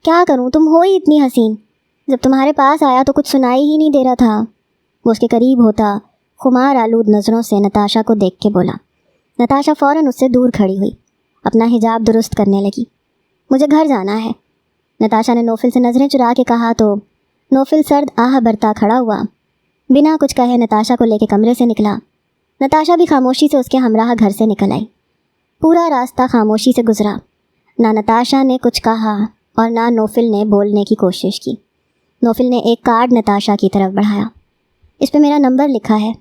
کیا کروں، تم ہو ہی اتنی حسین، جب تمہارے پاس آیا تو کچھ سنائی ہی نہیں دے رہا تھا۔ وہ اس کے قریب ہوتا خمار آلود نظروں سے نتاشا کو دیکھ کے بولا۔ نتاشا فوراً اس سے دور کھڑی ہوئی، اپنا حجاب درست کرنے لگی۔ مجھے گھر جانا ہے، نتاشا نے نوفل سے نظریں چرا کے کہا تو نوفل سرد آہ برتا کھڑا ہوا۔ بنا کچھ کہے نتاشا کو لے کے کمرے سے نکلا۔ نتاشا بھی خاموشی سے اس کے ہمراہ گھر سے نکل آئی۔ پورا راستہ خاموشی سے گزرا۔ نہ نتاشا نے کچھ کہا اور نہ نوفل نے بولنے کی کوشش کی۔ نوفل نے ایک کارڈ نتاشا کی طرف بڑھایا۔ اس پہ میرا نمبر لکھا ہے،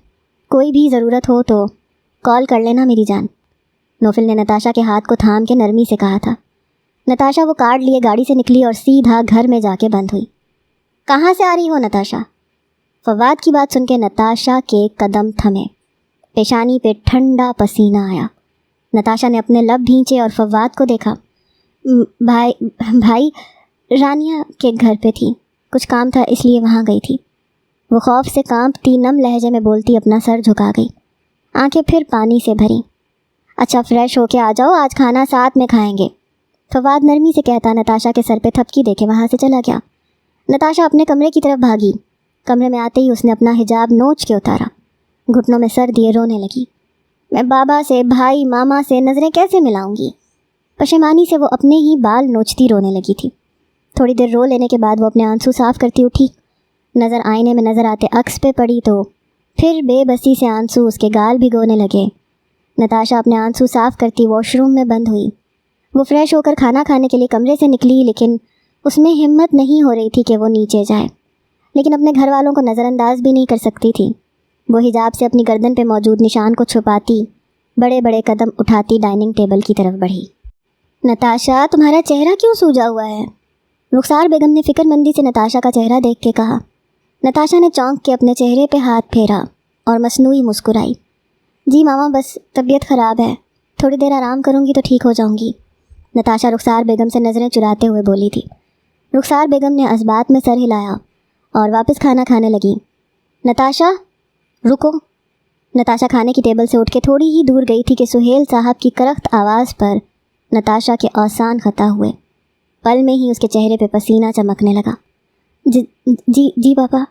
کوئی بھی ضرورت ہو تو کال کر لینا میری جان۔ نوفل نے نتاشا کے ہاتھ کو تھام کے نرمی سے کہا تھا۔ نتاشا وہ کارڈ لیے گاڑی سے نکلی اور سیدھا گھر میں جا کے بند ہوئی۔ کہاں سے آ رہی ہو نتاشا؟ فواد کی بات سن کے نتاشا کے قدم تھمے، پیشانی پہ ٹھنڈا پسینہ آیا۔ نتاشا نے اپنے لب بھینچے اور فواد کو دیکھا۔ بھائی رانیہ کے گھر پہ تھی، کچھ کام تھا اس لیے وہاں گئی تھی۔ وہ خوف سے کانپتی نم لہجے میں بولتی اپنا سر جھکا گئی، آنکھیں پھر پانی سے بھری۔ اچھا فریش ہو کے آ جاؤ، آج کھانا ساتھ میں کھائیں گے، فواد نرمی سے کہتا نتاشا کے سر پہ تھپکی دے کے وہاں سے چلا گیا۔ نتاشا اپنے کمرے کی طرف بھاگی۔ کمرے میں آتے ہی اس نے اپنا حجاب نوچ کے اتارا، گھٹنوں میں سر دیے رونے لگی۔ میں بابا سے، بھائی، ماما سے نظریں کیسے ملاؤں گی؟ پشیمانی سے وہ اپنے ہی بال نوچتی رونے لگی تھی۔ تھوڑی دیر رو لینے کے بعد وہ اپنے آنسو صاف کرتی اٹھی، نظر آئینے میں نظر آتے عکس پہ پڑی تو پھر بے بسی سے آنسو اس کے گال بھگونے لگے۔ نتاشا اپنے آنسو صاف کرتی واش روم میں بند ہوئی۔ وہ فریش ہو کر کھانا کھانے کے لیے کمرے سے نکلی، لیکن اس میں ہمت نہیں ہو رہی تھی کہ وہ نیچے جائے، لیکن اپنے گھر والوں کو نظر انداز بھی نہیں کر سکتی تھی۔ وہ حجاب سے اپنی گردن پہ موجود نشان کو چھپاتی بڑے بڑے قدم اٹھاتی ڈائننگ ٹیبل کی طرف بڑھی۔ نتاشا، تمہارا چہرہ کیوں سوجا ہوا ہے؟ رخسار بیگم نے فکر مندی سے نتاشا کا چہرہ دیکھ کے کہا۔ نتاشا نے چونک کے اپنے چہرے پہ ہاتھ پھیرا اور مصنوعی مسکرائی۔ جی ماما، بس طبیعت خراب ہے، تھوڑی دیر آرام کروں گی تو ٹھیک ہو جاؤں گی، نتاشا رخسار بیگم سے نظریں چراتے ہوئے بولی تھی۔ رخسار بیگم نے اثبات میں سر ہلایا اور واپس کھانا کھانے لگی۔ نتاشا رکو۔ نتاشا کھانے کی ٹیبل سے اٹھ کے تھوڑی ہی دور گئی تھی کہ سہیل صاحب کی کرخت آواز پر نتاشا کے اوسان خطا ہوئے۔ پل میں ہی اس کے چہرے پہ پسینہ چمکنے لگا۔ جی پاپا،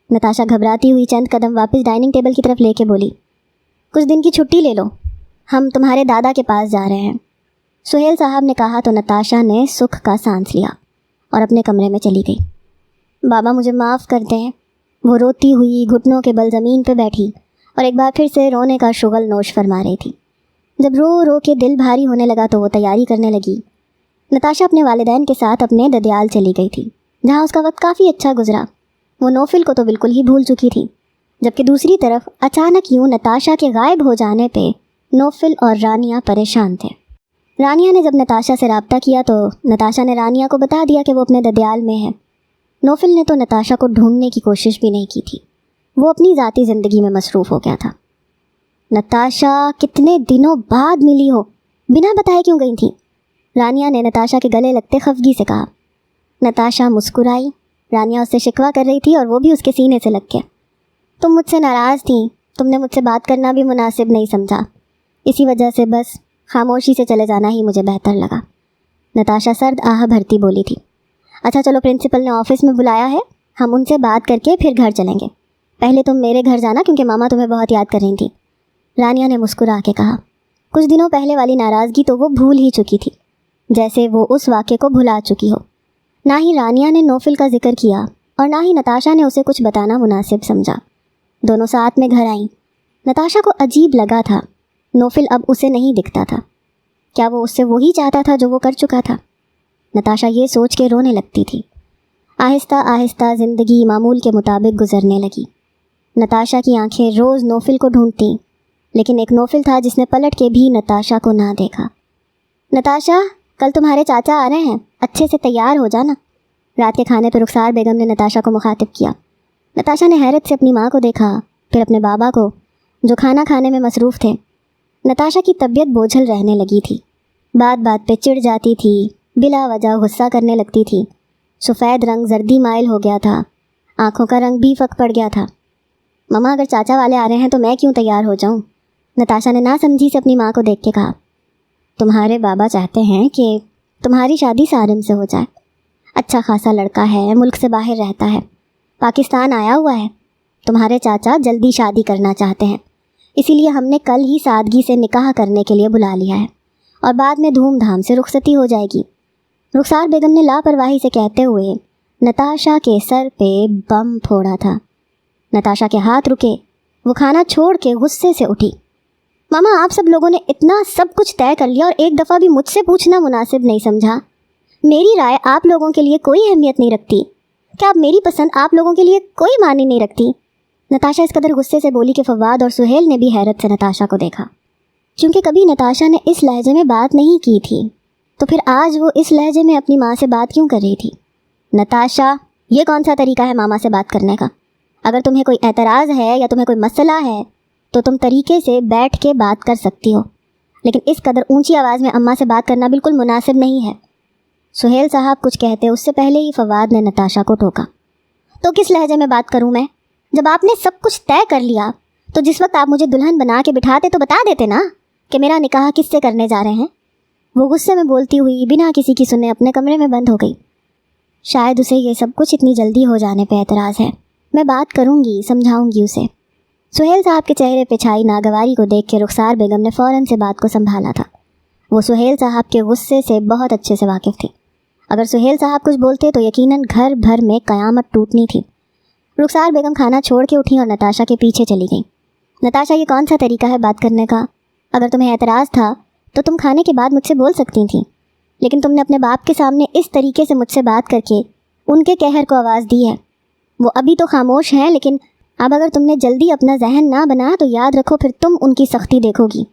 نتاشا گھبراتی ہوئی چند قدم واپس ڈائننگ ٹیبل کی طرف لے کے بولی۔ کچھ دن کی چھٹی لے لو، ہم تمہارے دادا کے پاس جا رہے ہیں، سہیل صاحب نے کہا تو نتاشا نے سکھ کا سانس لیا اور اپنے کمرے میں چلی گئی۔ بابا مجھے معاف کر دیں، وہ روتی ہوئی گھٹنوں کے بل زمین پہ بیٹھی اور ایک بار پھر سے رونے کا شغل نوش فرما رہی تھی۔ جب رو رو کے دل بھاری ہونے لگا تو وہ تیاری کرنے لگی۔ نتاشا اپنے والدین کے ساتھ اپنے ددیال چلی گئی تھی، جہاں اس کا وقت کافی اچھا گزرا۔ وہ نوفل کو تو بالکل ہی بھول چکی تھی، جبکہ دوسری طرف اچانک یوں نتاشا کے غائب ہو جانے پہ نوفل اور رانیہ پریشان تھے۔ رانیہ نے جب نتاشا سے رابطہ کیا تو نتاشا نے رانیہ کو بتا دیا کہ وہ اپنے ددیال میں ہے۔ نوفل نے تو نتاشا کو ڈھونڈنے کی کوشش بھی نہیں کی تھی، وہ اپنی ذاتی زندگی میں مصروف ہو گیا تھا۔ نتاشا، کتنے دنوں بعد ملی ہو، بنا بتائے کیوں گئی تھی؟ رانیہ نے نتاشا کے گلے لگتے خفگی سے کہا۔ نتاشا مسکرائی۔ رانیہ اس سے شکوہ کر رہی تھی اور وہ بھی اس کے سینے سے لگ کے۔ تم مجھ سے ناراض تھیں، تم نے مجھ سے بات کرنا بھی مناسب نہیں سمجھا، اسی وجہ سے بس خاموشی سے چلے جانا ہی مجھے بہتر لگا، نتاشا سرد آہ بھرتی بولی تھی۔ اچھا چلو، پرنسپل نے آفس میں بلایا ہے، ہم ان سے بات کر کے پھر گھر چلیں گے، پہلے تم میرے گھر جانا کیونکہ ماما تمہیں بہت یاد کر رہی تھی، رانیہ نے مسکرا کے کہا۔ کچھ دنوں پہلے والی ناراضگی تو وہ بھول ہی چکی تھی، جیسے وہ اس واقعے کو بھلا چکی ہو۔ نہ ہی رانیہ نے نوفل کا ذکر کیا اور نہ ہی نتاشا نے اسے کچھ بتانا مناسب سمجھا۔ دونوں ساتھ میں گھر آئیں۔ نتاشا کو عجیب لگا تھا، نوفل اب اسے نہیں دکھتا تھا۔ کیا وہ اس سے وہی چاہتا تھا جو وہ کر چکا تھا؟ نتاشا یہ سوچ کے رونے لگتی تھی۔ آہستہ آہستہ زندگی معمول کے مطابق گزرنے لگی۔ نتاشا کی آنکھیں روز نوفل کو ڈھونڈتیں، لیکن ایک نوفل تھا جس نے پلٹ کے بھی نتاشا کو نہ دیکھا۔ نتاشا، کل تمہارے چاچا آ رہے ہیں، اچھے سے تیار ہو جانا، رات کے کھانے پہ رخسار بیگم نے نتاشا کو مخاطب کیا۔ نتاشا نے حیرت سے اپنی ماں کو دیکھا، پھر اپنے بابا کو جو کھانا کھانے میں مصروف تھے۔ نتاشا کی طبیعت بوجھل رہنے لگی تھی، بات بات پہ چڑ جاتی تھی، بلا وجہ غصہ کرنے لگتی تھی، سفید رنگ زردی مائل ہو گیا تھا، آنکھوں کا رنگ بھی فک پڑ گیا تھا۔ ماما، اگر چاچا والے آ رہے ہیں تو میں کیوں تیار ہو جاؤں؟ نتاشا نے ناسمجھی سے اپنی ماں کو دیکھ کے کہا۔ تمہارے بابا چاہتے ہیں کہ تمہاری شادی سارم سے ہو جائے، اچھا خاصا لڑکا ہے، ملک سے باہر رہتا ہے، پاکستان آیا ہوا ہے، تمہارے چاچا جلدی شادی کرنا چاہتے ہیں، اسی لیے ہم نے کل ہی سادگی سے نکاح کرنے کے لیے بلا لیا ہے اور بعد میں دھوم دھام سے رخصتی ہو جائے گی، رخسار بیگم نے لاپرواہی سے کہتے ہوئے نتاشا کے سر پہ بم پھوڑا تھا۔ نتاشا کے ہاتھ رکے، وہ کھانا چھوڑ کے غصے سے اٹھی۔ ماما، آپ سب لوگوں نے اتنا سب کچھ طے کر لیا اور ایک دفعہ بھی مجھ سے پوچھنا مناسب نہیں سمجھا؟ میری رائے آپ لوگوں کے لیے کوئی اہمیت نہیں رکھتی؟ کیا اب میری پسند آپ لوگوں کے لیے کوئی معنی نہیں رکھتی؟ نتاشا اس قدر غصے سے بولی کہ فواد اور سہیل نے بھی حیرت سے نتاشا کو دیکھا، کیونکہ کبھی نتاشا نے اس لہجے میں بات نہیں کی تھی، تو پھر آج وہ اس لہجے میں اپنی ماں سے بات کیوں کر رہی تھی؟ نتاشا، یہ کون سا طریقہ ہے ماما سے بات کرنے کا؟ اگر تمہیں کوئی اعتراض ہے یا تمہیں کوئی مسئلہ ہے تو تم طریقے سے بیٹھ کے بات کر سکتی ہو، لیکن اس قدر اونچی آواز میں اماں سے بات کرنا بالکل مناسب نہیں ہے۔ سہیل صاحب کچھ کہتے اس سے پہلے ہی فواد نے نتاشا کو ٹوکا۔ تو کس لہجے میں بات کروں میں؟ जब आपने सब कुछ तय कर लिया तो जिस वक्त आप मुझे दुल्हन बना के बिठाते तो बता देते ना कि मेरा निकाह किससे करने जा रहे हैं। वो गुस्से में बोलती हुई बिना किसी की सुने अपने कमरे में बंद हो गई। शायद उसे ये सब कुछ इतनी जल्दी हो जाने पे एतराज़ है। मैं बात करूँगी, समझाऊँगी उसे। सुहेल साहब के चेहरे पे छाई नागवारी को देख के रुखसार बेगम ने फ़ौरन से बात को संभाला था। वो सुहेल साहब के गुस्से से बहुत अच्छे से वाकिफ़ थी। अगर सुहेल साहब कुछ बोलते तो यकीनन घर भर में क़यामत टूटनी थी। रुखसार बेगम खाना छोड़ के उठी और नताशा के पीछे चली गई। नताशा, ये कौन सा तरीका है बात करने का? अगर तुम्हें एतराज़ था तो तुम खाने के बाद मुझसे बोल सकती थी, लेकिन तुमने अपने बाप के सामने इस तरीके से मुझसे बात करके उनके कहर को आवाज़ दी है। वो अभी तो खामोश हैं, लेकिन अब अगर तुमने जल्दी अपना जहन ना बनाया तो याद रखो फिर तुम उनकी सख्ती देखोगी।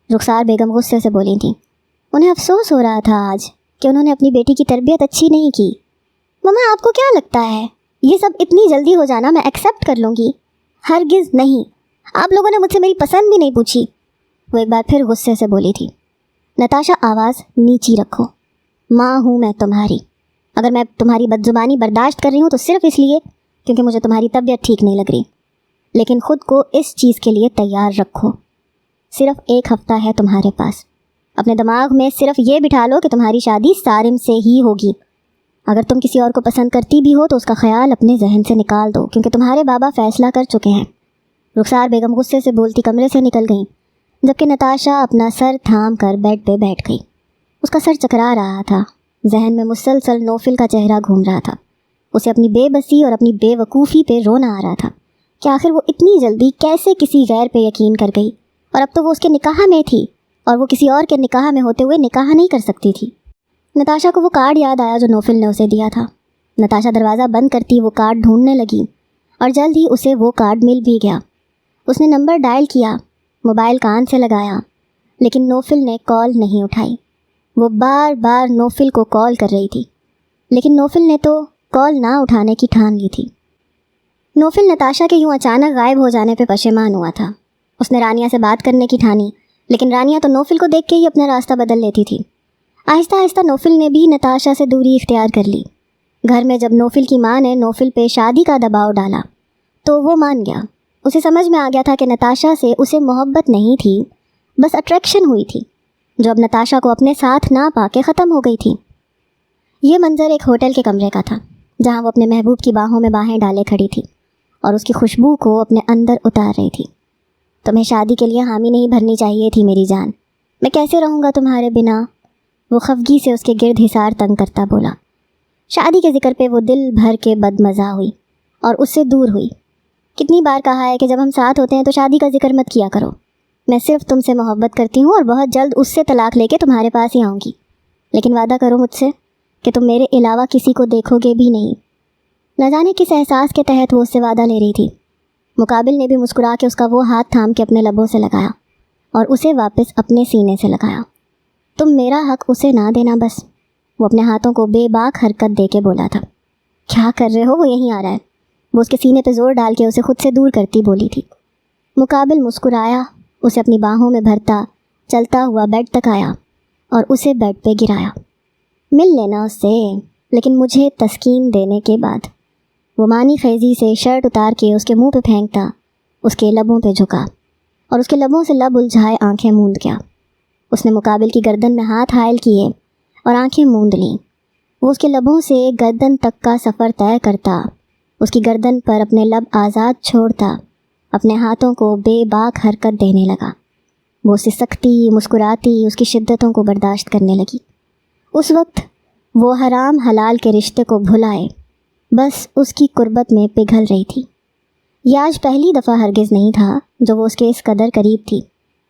रुखसार बेगम गुस्से से बोली थी। उन्हें अफसोस हो रहा था आज कि उन्होंने अपनी बेटी की तरबियत अच्छी नहीं की। मम्मा, आपको क्या लगता है ये सब इतनी जल्दी हो जाना मैं एक्सेप्ट कर लूँगी? हरगिज़ नहीं। आप लोगों ने मुझसे मेरी पसंद भी नहीं पूछी। वो एक बार फिर गुस्से से बोली थी। नताशा, आवाज़ नीची रखो। माँ हूँ मैं तुम्हारी। अगर मैं तुम्हारी बदजुबानी बर्दाश्त कर रही हूँ तो सिर्फ इसलिए क्योंकि मुझे तुम्हारी तबीयत ठीक नहीं लग रही, लेकिन ख़ुद को इस चीज़ के लिए तैयार रखो। सिर्फ 1 हफ़्ता है तुम्हारे पास। अपने दिमाग में सिर्फ ये बिठा लो कि तुम्हारी शादी सारिम से ही होगी। अगर तुम किसी और को पसंद करती भी हो तो उसका ख्याल अपने जहन से निकाल दो, क्योंकि तुम्हारे बाबा फ़ैसला कर चुके हैं। रुखसार बेगम गुस्से से बोलती कमरे से निकल गई, जबकि नताशा अपना सर थाम कर बेड पे बैठ गई। उसका सर चकरा रहा था। जहन में मुसलसल नौफिल का चेहरा घूम रहा था। उसे अपनी बेबसी और अपनी बेवकूफ़ी पे रोना आ रहा था कि आखिर वो इतनी जल्दी कैसे किसी गैर पे यकीन कर गई, और अब तो वो उसके निकाह में थी और वो किसी और के निकाह में होते हुए निकाह नहीं कर सकती थी। नताशा को वो कार्ड याद आया जो नौफिल ने उसे दिया था। नताशा दरवाज़ा बंद करती वो कार्ड ढूंढने लगी और जल्द ही उसे वो कार्ड मिल भी गया। उसने नंबर डायल किया, मोबाइल कान से लगाया, लेकिन नौफिल ने कॉल नहीं उठाई। वो बार बार नौफिल को कॉल कर रही थी, लेकिन नौफिल ने तो कॉल ना उठाने की ठान ली थी। नौफिल नताशा के यूं अचानक गायब हो जाने पे पशेमान हुआ था। उसने रानिया से बात करने की ठानी, लेकिन रानिया तो नौफिल को देख के ही अपना रास्ता बदल लेती थी। आहिस्ता आहिस्ता नौफिल ने भी नताशा से दूरी इख्तियार कर ली। घर में जब नौफिल की माँ ने नौफिल पे शादी का दबाव डाला तो वो मान गया। उसे समझ में आ गया था कि नताशा से उसे मोहब्बत नहीं थी, बस अट्रैक्शन हुई थी, जो अब नताशा को अपने साथ ना पाके ख़त्म हो गई थी। ये मंजर एक होटल के कमरे का था, जहाँ वो अपने महबूब की बाहों में बाहें डाले खड़ी थी और उसकी खुशबू को अपने अंदर उतार रही थी। तुम्हें शादी के लिए हामी नहीं भरनी चाहिए थी मेरी जान। मैं कैसे रहूँगा तुम्हारे बिना? वो खफगी से उसके गिर्द हिसार तंग करता बोला। शादी के जिक्र पे वो दिल भर के बदमज़ा हुई और उससे दूर हुई। कितनी बार कहा है कि जब हम साथ होते हैं तो शादी का जिक्र मत किया करो। मैं सिर्फ तुमसे मोहब्बत करती हूँ और बहुत जल्द उससे तलाक लेके तुम्हारे पास ही आऊँगी, लेकिन वादा करो मुझसे कि तुम मेरे अलावा किसी को देखोगे भी नहीं। न जाने किस एहसास के तहत वो उससे वादा ले रही थी। मुकाबिल ने भी मुस्कुरा के उसका वो हाथ थाम के अपने लबों से लगाया और उसे वापस अपने सीने से लगाया। तुम मेरा हक उसे ना देना बस। वो अपने हाथों को बेबाक हरकत दे के बोला था। क्या कर रहे हो? वो यहीं आ रहा है। वो उसके सीने पे जोर डाल के उसे खुद से दूर करती बोली थी। मुकाबिल मुस्कुराया, उसे अपनी बाहों में भरता चलता हुआ बेड तक आया और उसे बेड पे गिराया। मिल लेना उससे, लेकिन मुझे तस्कीन देने के बाद। वो मानी खेजी से शर्ट उतार के उसके मुंह पे फेंकता, उसके लबों पे झुका और उसके लबों से लब उलझाए आंखें मूंद गया। उसने मुकाबिल की गर्दन में हाथ हायल किए और आंखें मूंद लीं। वो उसके लबों से गर्दन तक का सफ़र तय करता, उसकी गर्दन पर अपने लब आज़ाद छोड़ता, अपने हाथों को बेबाक हरकत देने लगा। वो उसे सख्ती, मुस्कुराती, उसकी शिद्दतों को बर्दाश्त करने लगी। उस वक्त वो हराम हलाल के रिश्ते को भुलाए बस उसकी कुर्बत में पिघल रही थी। यह आज पहली दफ़ा हरगिज़ नहीं था जो वो उसके इस कदर करीब थी,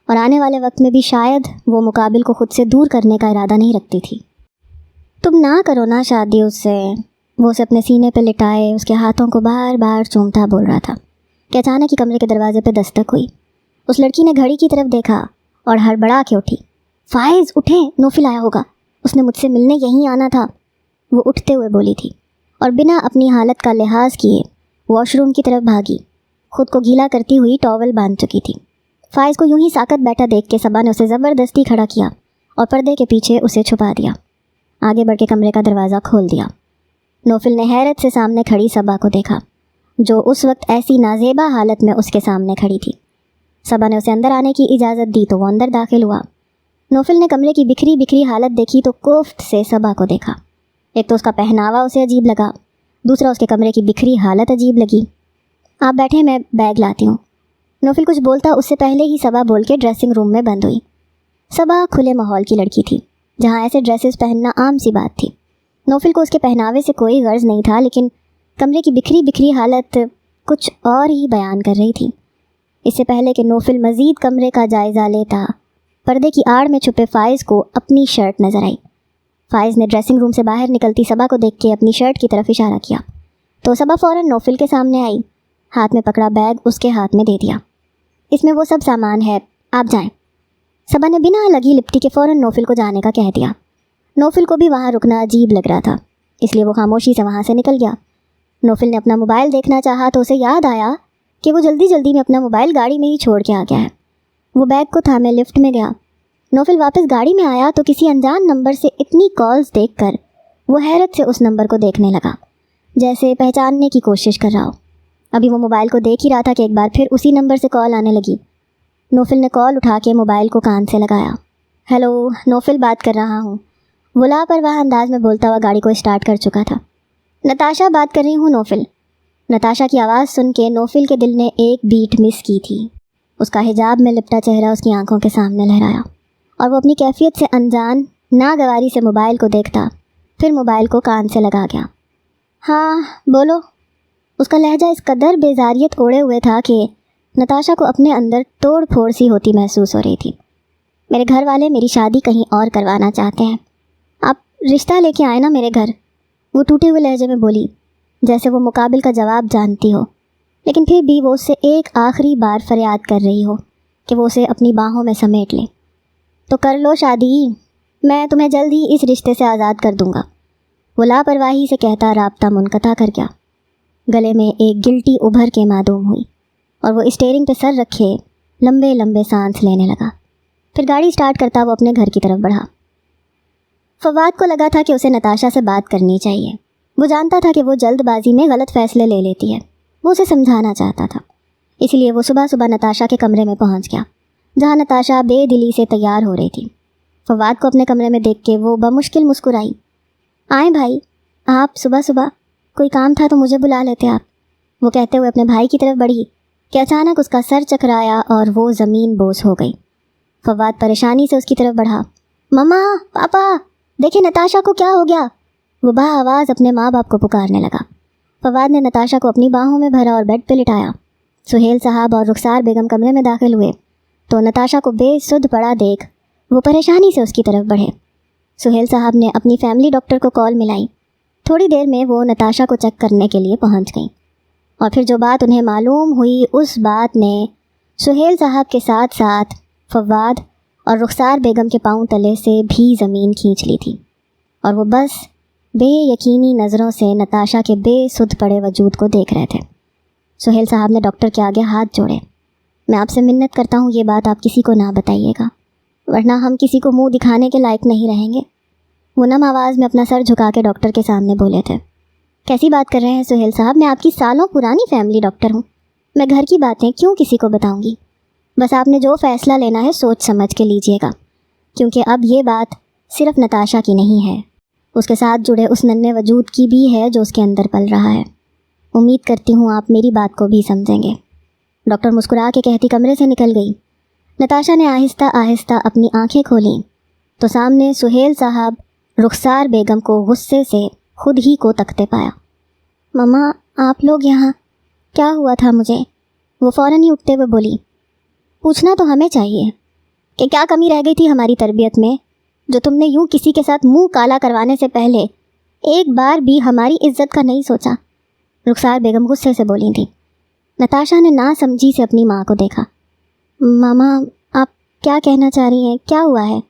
और आने वाले वक्त में भी शायद वो मुकाबिल को खुद से दूर करने का इरादा नहीं रखती थी। तुम ना करो ना शादी उससे। वो उसे अपने सीने पे लिटाए उसके हाथों को बार बार चूमता बोल रहा था कि अचानक ही कमरे के दरवाजे पे दस्तक हुई। उस लड़की ने घड़ी की तरफ देखा और हड़बड़ा के उठी। फ़ाइज़ उठें, नौफिल आया होगा, उसने मुझसे मिलने यहीं आना था। वो उठते हुए बोली थी और बिना अपनी हालत का लिहाज किए वॉशरूम की तरफ भागी। खुद को गीला करती हुई टॉवल बांध चुकी थी। फ़ाइज़ को यूं ही साकत बैठा देख के सबा ने उसे ज़बरदस्ती खड़ा किया और पर्दे के पीछे उसे छुपा दिया। आगे बढ़ के कमरे का दरवाज़ा खोल दिया। नौफिल ने हैरत से सामने खड़ी सबा को देखा जो उस वक्त ऐसी नाजेबा हालत में उसके सामने खड़ी थी। सबा ने उसे अंदर आने की इजाज़त दी तो वो अंदर दाखिल हुआ। नौफिल ने कमरे की बिखरी बिखरी हालत देखी तो कोफ्त से सबा को देखा। एक तो उसका पहनावा उसे अजीब लगा, दूसरा उसके कमरे की बिखरी हालत अजीब लगी। आप बैठे, मैं बैग लाती हूँ। नौफिल कुछ बोलता उससे पहले ही सबा बोल के ड्रेसिंग रूम में बंद हुई। सबा खुले माहौल की लड़की थी जहाँ ऐसे ड्रेसेस पहनना आम सी बात थी। नौफिल को उसके पहनावे से कोई गर्ज नहीं था, लेकिन कमरे की बिखरी बिखरी हालत कुछ और ही बयान कर रही थी। इससे पहले कि नौफिल मज़ीद कमरे का जायज़ा लेता, पर्दे की आड़ में छुपे फ़ाइज़ को अपनी शर्ट नज़र आई। फ़ाइज़ ने ड्रेसिंग रूम से बाहर निकलती सबा को देख के अपनी शर्ट की तरफ इशारा किया तो सबा फ़ौरन नौफिल के सामने आई, हाथ में पकड़ा बैग उसके हाथ में दे दिया। इसमें वो सब सामान है, आप जाएं। सबा ने बिना लगी लिपटी के फ़ौरन नौफिल को जाने का कह दिया। नौफिल को भी वहाँ रुकना अजीब लग रहा था, इसलिए वो खामोशी से वहाँ से निकल गया। नौफिल ने अपना मोबाइल देखना चाहा तो उसे याद आया कि वो जल्दी जल्दी में अपना मोबाइल गाड़ी में ही छोड़ के आ गया है। वो बैग को थामे लिफ्ट में गया। नौफिल वापस गाड़ी में आया तो किसी अनजान नंबर से इतनी कॉल्स देखकर वो हैरत से उस नंबर को देखने लगा, जैसे पहचानने की कोशिश कर रहा हो। अभी वो मोबाइल को देख ही रहा था कि एक बार फिर उसी नंबर से कॉल आने लगी। नौफिल ने कॉल उठा के मोबाइल को कान से लगाया। हेलो, नौफिल बात कर रहा हूँ, वो लापरवाह अंदाज में बोलता हुआ गाड़ी को स्टार्ट कर चुका था। नताशा बात कर रही हूँ नौफिल। नताशा की आवाज़ सुन के नौफिल के दिल ने एक बीट मिस की थी। उसका हिजाब में लिपटा चेहरा उसकी आंखों के सामने लहराया और वो अपनी कैफियत से अनजान नागवारी से मोबाइल को देखता, फिर मोबाइल को कान से लगा गया। हाँ बोलो। उसका लहजा इस कदर बेजारियत ओढ़े हुए था कि नताशा को अपने अंदर तोड़ फोड़ सी होती महसूस हो रही थी। मेरे घर वाले मेरी शादी कहीं और करवाना चाहते हैं, आप रिश्ता लेके आए ना मेरे घर, वो टूटे हुए लहजे में बोली, जैसे वो मुकाबिल का जवाब जानती हो, लेकिन फिर भी वो उससे एक आखिरी बार फरियाद कर रही हो कि वो उसे अपनी बाहों में समेट ले। तो कर लो शादी, मैं तुम्हें जल्द ही इस रिश्ते से आज़ाद कर दूंगा। वो लापरवाही से कहता राब्ता मुनक़ता कर गया। गले में एक गिल्टी उभर के मालूम हुई और वो स्टीयरिंग पे सर रखे लंबे लंबे सांस लेने लगा। फिर गाड़ी स्टार्ट करता वो अपने घर की तरफ बढ़ा। फवाद को लगा था कि उसे नताशा से बात करनी चाहिए। वो जानता था कि वो जल्दबाजी में गलत फ़ैसले ले लेती है। वो उसे समझाना चाहता था, इसलिए वो सुबह सुबह नताशा के कमरे में पहुंच गया, जहां नताशा बेदिली से तैयार हो रही थी। फवाद को अपने कमरे में देख के वो बमुश्किल मुस्कुराई। आए भाई, आप सुबह सुबह, कोई काम था तो मुझे बुला लेते आप, वो कहते हुए अपने भाई की तरफ बढ़ी कि अचानक उसका सर चकराया और वो ज़मीन बोस हो गई। फवाद परेशानी से उसकी तरफ बढ़ा। मम्मा, पापा, देखिए नताशा को क्या हो गया, वो बा आवाज़ अपने माँ बाप को पुकारने लगा। फवाद ने नताशा को अपनी बाहों में भरा और बेड पे लिटाया। सुहेल साहब और रुखसार बेगम कमरे में दाखिल हुए तो नताशा को बेसुध पड़ा देख वो परेशानी से उसकी तरफ बढ़े। सुहेल साहब ने अपनी फैमिली डॉक्टर को कॉल मिलाई। थोड़ी देर में वो नताशा को चेक करने के लिए पहुंच गई और फिर जो बात उन्हें मालूम हुई उस बात ने सुहेल साहब के साथ साथ फवाद और रुखसार बेगम के पाँव तले से भी ज़मीन खींच ली थी और वो बस बेयकीनी नज़रों से नताशा के बेसुध पड़े वजूद को देख रहे थे। सुहेल साहब ने डॉक्टर के आगे हाथ जोड़े। मैं आपसे मिन्नत करता हूँ ये बात आप किसी को ना बताइएगा, वरना हम किसी को मुंह दिखाने के लायक नहीं रहेंगे। वो नम आवाज़ में अपना सर झुका के डॉक्टर के सामने बोले थे। कैसी बात कर रहे हैं सुहेल साहब, मैं आपकी सालों पुरानी फैमिली डॉक्टर हूँ, मैं घर की बातें क्यों किसी को बताऊँगी। बस आपने जो फ़ैसला लेना है सोच समझ के लीजिएगा, क्योंकि अब ये बात सिर्फ नताशा की नहीं है, उसके साथ जुड़े उस नन्हे वजूद की भी है जो उसके अंदर पल रहा है। उम्मीद करती हूँ आप मेरी बात को भी समझेंगे। डॉक्टर मुस्कुरा के कहती कमरे से निकल गई। नताशा ने आहिस्ता आहिस्ता अपनी आंखें खोलीं तो सामने सुहेल साहब रुखसार बेगम को गुस्से से खुद ही को तकते पाया। मम्मा, आप लोग यहाँ, क्या हुआ था मुझे, वो फ़ौरन ही उठते हुए बोली। पूछना तो हमें चाहिए कि क्या कमी रह गई थी हमारी तरबियत में, जो तुमने यूं किसी के साथ मुंह काला करवाने से पहले एक बार भी हमारी इज्जत का नहीं सोचा। रुखसार बेगम गुस्से से बोली थी। नताशा ने ना समझी से अपनी माँ को देखा। मामा, आप क्या कहना चाह रही हैं, क्या हुआ है?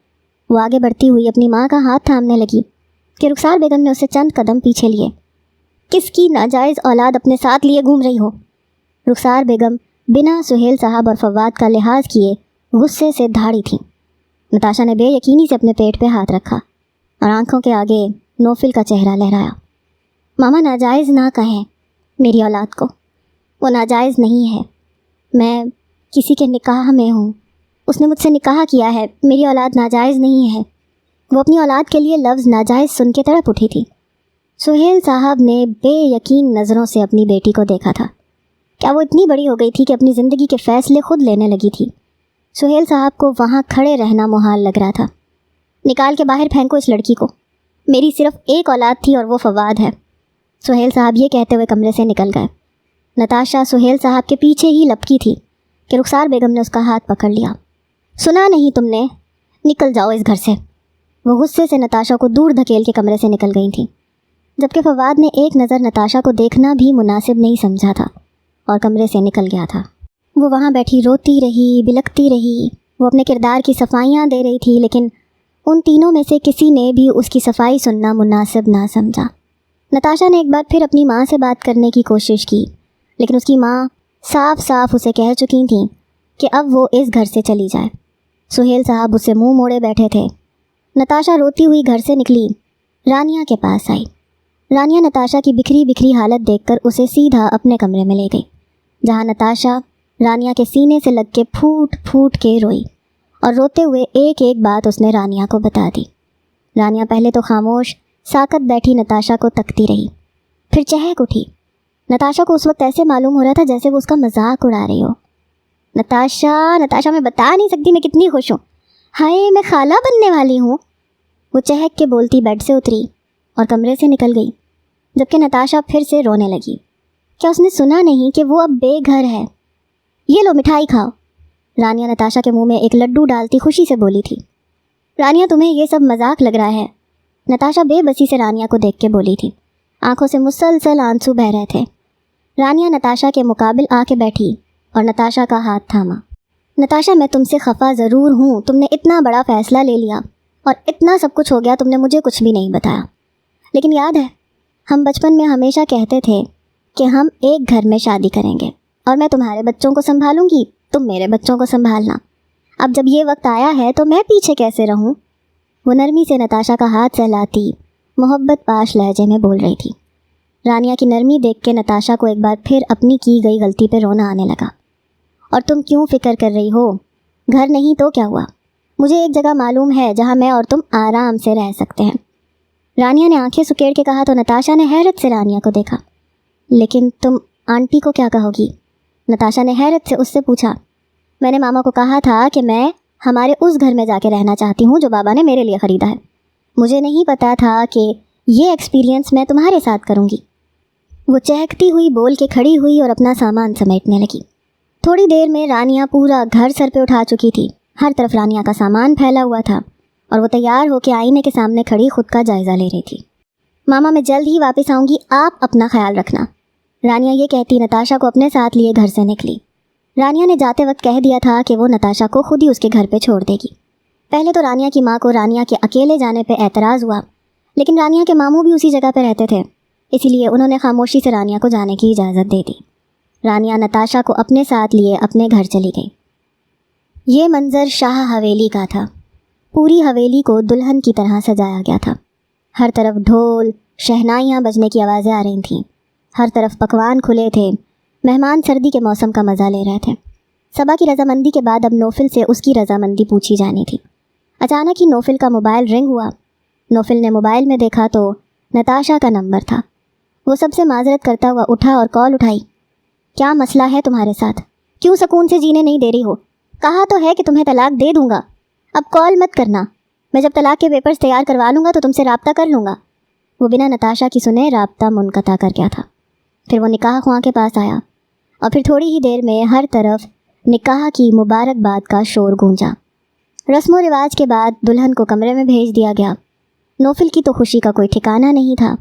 वो आगे बढ़ती हुई अपनी माँ का हाथ थामने लगी कि रुखसार बेगम ने उसे चंद कदम पीछे लिए। किसकी नाजायज़ औलाद अपने साथ लिए घूम रही हो? रुखसार बेगम बिना सुहेल साहब और फवाद का लिहाज किए गुस्से से धाड़ी थी। नताशा ने बेयकीनी से अपने पेट पे हाथ रखा और आंखों के आगे नौफिल का चेहरा लहराया। मामा, नाजायज़ ना कहें मेरी औलाद को, وہ ناجائز نہیں ہے، میں کسی کے نکاح میں ہوں، اس نے مجھ سے نکاح کیا ہے، میری اولاد ناجائز نہیں ہے۔ وہ اپنی اولاد کے لیے لفظ ناجائز سن کے تڑپ اٹھی تھی۔ سہیل صاحب نے بے یقین نظروں سے اپنی بیٹی کو دیکھا تھا۔ کیا وہ اتنی بڑی ہو گئی تھی کہ اپنی زندگی کے فیصلے خود لینے لگی تھی؟ سہیل صاحب کو وہاں کھڑے رہنا محال لگ رہا تھا۔ نکال کے باہر پھینکو اس لڑکی کو، میری صرف ایک اولاد تھی اور وہ فواد ہے۔ سہیل صاحب یہ کہتے ہوئے کمرے سے نکل گئے۔ نتاشا سہیل صاحب کے پیچھے ہی لپکی تھی کہ رخسار بیگم نے اس کا ہاتھ پکڑ لیا۔ سنا نہیں تم نے؟ نکل جاؤ اس گھر سے۔ وہ غصے سے نتاشا کو دور دھکیل کے کمرے سے نکل گئی تھیں، جبکہ فواد نے ایک نظر نتاشا کو دیکھنا بھی مناسب نہیں سمجھا تھا اور کمرے سے نکل گیا تھا۔ وہ وہاں بیٹھی روتی رہی، بلکتی رہی۔ وہ اپنے کردار کی صفائیاں دے رہی تھی، لیکن ان تینوں میں سے کسی نے بھی اس کی صفائی سننا مناسب نہ سمجھا۔ نتاشا نے ایک بار پھر اپنی ماں سے بات کرنے کی کوشش کی، لیکن اس کی ماں صاف صاف اسے کہہ چکی تھیں کہ اب وہ اس گھر سے چلی جائے۔ سہیل صاحب اسے منہ موڑے بیٹھے تھے۔ نتاشا روتی ہوئی گھر سے نکلی، رانیہ کے پاس آئی۔ رانیہ نتاشا کی بکھری بکھری حالت دیکھ کر اسے سیدھا اپنے کمرے میں لے گئی، جہاں نتاشا رانیہ کے سینے سے لگ کے پھوٹ پھوٹ کے روئی، اور روتے ہوئے ایک ایک بات اس نے رانیہ کو بتا دی۔ رانیہ پہلے تو خاموش ساکت بیٹھی نتاشا کو تکتی رہی، پھر چہک اٹھی۔ نتاشا کو اس وقت ایسے معلوم ہو رہا تھا جیسے وہ اس کا مذاق اڑا رہی ہو۔ نتاشا میں بتا نہیں سکتی میں کتنی خوش ہوں، ہائے میں خالہ بننے والی ہوں۔ وہ چہک کے بولتی بیڈ سے اتری اور کمرے سے نکل گئی، جبکہ نتاشا پھر سے رونے لگی۔ کیا اس نے سنا نہیں کہ وہ اب بے گھر ہے؟ یہ لو مٹھائی کھاؤ، رانیہ نتاشا کے منہ میں ایک لڈو ڈالتی خوشی سے بولی تھی۔ رانیہ تمہیں یہ سب مذاق لگ رہا ہے؟ نتاشا بے بسی سے رانیہ کو دیکھ کے بولی تھی۔ آنکھوں سے مسلسل آنسو بہہ رہے تھے۔ رانیہ نتاشا کے مقابل آ کے بیٹھی اور نتاشا کا ہاتھ تھاما۔ نتاشا میں تم سے خفا ضرور ہوں، تم نے اتنا بڑا فیصلہ لے لیا اور اتنا سب کچھ ہو گیا، تم نے مجھے کچھ بھی نہیں بتایا۔ لیکن یاد ہے ہم بچپن میں ہمیشہ کہتے تھے کہ ہم ایک گھر میں شادی کریں گے اور میں تمہارے بچوں کو سنبھالوں گی، تم میرے بچوں کو سنبھالنا۔ اب جب یہ وقت آیا ہے تو میں پیچھے کیسے رہوں؟ وہ نرمی سے نتاشا کا ہاتھ سہلاتی محبت پاش لہجے میں بول رہی تھی۔ رانیہ کی نرمی دیکھ کے نتاشا کو ایک بار پھر اپنی کی گئی غلطی پہ رونا آنے لگا۔ اور تم کیوں فکر کر رہی ہو؟ گھر نہیں تو کیا ہوا؟ مجھے ایک جگہ معلوم ہے جہاں میں اور تم آرام سے رہ سکتے ہیں۔ رانیہ نے آنکھیں سکیڑ کے کہا تو نتاشا نے حیرت سے رانیہ کو دیکھا۔ لیکن تم آنٹی کو کیا کہو گی؟ نتاشا نے حیرت سے اس سے پوچھا۔ میں نے ماما کو کہا تھا کہ میں ہمارے اس گھر میں جا کے رہنا چاہتی ہوں جو بابا نے میرے لیے خریدا ہے۔ مجھے نہیں پتا تھا کہ یہ ایکسپیرینس میں تمہارے ساتھ کروں گی۔ وہ چہکتی ہوئی بول کے کھڑی ہوئی اور اپنا سامان سمیٹنے لگی۔ تھوڑی دیر میں رانیہ پورا گھر سر پہ اٹھا چکی تھی۔ ہر طرف رانیہ کا سامان پھیلا ہوا تھا اور وہ تیار ہو کے آئینے کے سامنے کھڑی خود کا جائزہ لے رہی تھی۔ ماما میں جلد ہی واپس آؤں گی، آپ اپنا خیال رکھنا، رانیہ یہ کہتی نتاشا کو اپنے ساتھ لیے گھر سے نکلی۔ رانیہ نے جاتے وقت کہہ دیا تھا کہ وہ نتاشا کو خود ہی اس کے گھر پہ چھوڑ دے گی۔ پہلے تو رانیہ کی ماں کو رانیہ کے اکیلے جانے پہ اعتراض ہوا، لیکن رانیہ کے ماموں بھی اسی جگہ پہ رہتے تھے، اسی لیے انہوں نے خاموشی سے رانیہ کو جانے کی اجازت دے دی۔ رانیہ نتاشا کو اپنے ساتھ لیے اپنے گھر چلی گئی۔ یہ منظر شاہ حویلی کا تھا۔ پوری حویلی کو دلہن کی طرح سجایا گیا تھا۔ ہر طرف ڈھول شہنائیاں بجنے کی آوازیں آ رہی تھیں، ہر طرف پکوان کھلے تھے، مہمان سردی کے موسم کا مزہ لے رہے تھے۔ صبا کی رضامندی کے بعد اب نوفل سے اس کی رضامندی پوچھی جانی تھی۔ اچانک ہی نوفل کا موبائل رنگ ہوا۔ نوفل نے موبائل میں دیکھا تو نتاشا کا نمبر تھا۔ وہ سب سے معذرت کرتا ہوا اٹھا اور کال اٹھائی۔ کیا مسئلہ ہے تمہارے ساتھ؟ کیوں سکون سے جینے نہیں دے رہی ہو؟ کہا تو ہے کہ تمہیں طلاق دے دوں گا، اب کال مت کرنا، میں جب طلاق کے پیپرز تیار کروا لوں گا تو تم سے رابطہ کر لوں گا۔ وہ بنا نتاشا کی سنے رابطہ منقطع کر گیا تھا۔ پھر وہ نکاح خواں کے پاس آیا اور پھر تھوڑی ہی دیر میں ہر طرف نکاح کی مبارکباد کا شور گونجا۔ رسم و رواج کے بعد دلہن کو کمرے میں بھیج دیا گیا۔ نوفل کی تو خوشی کا کوئی ٹھکانہ نہیں تھا۔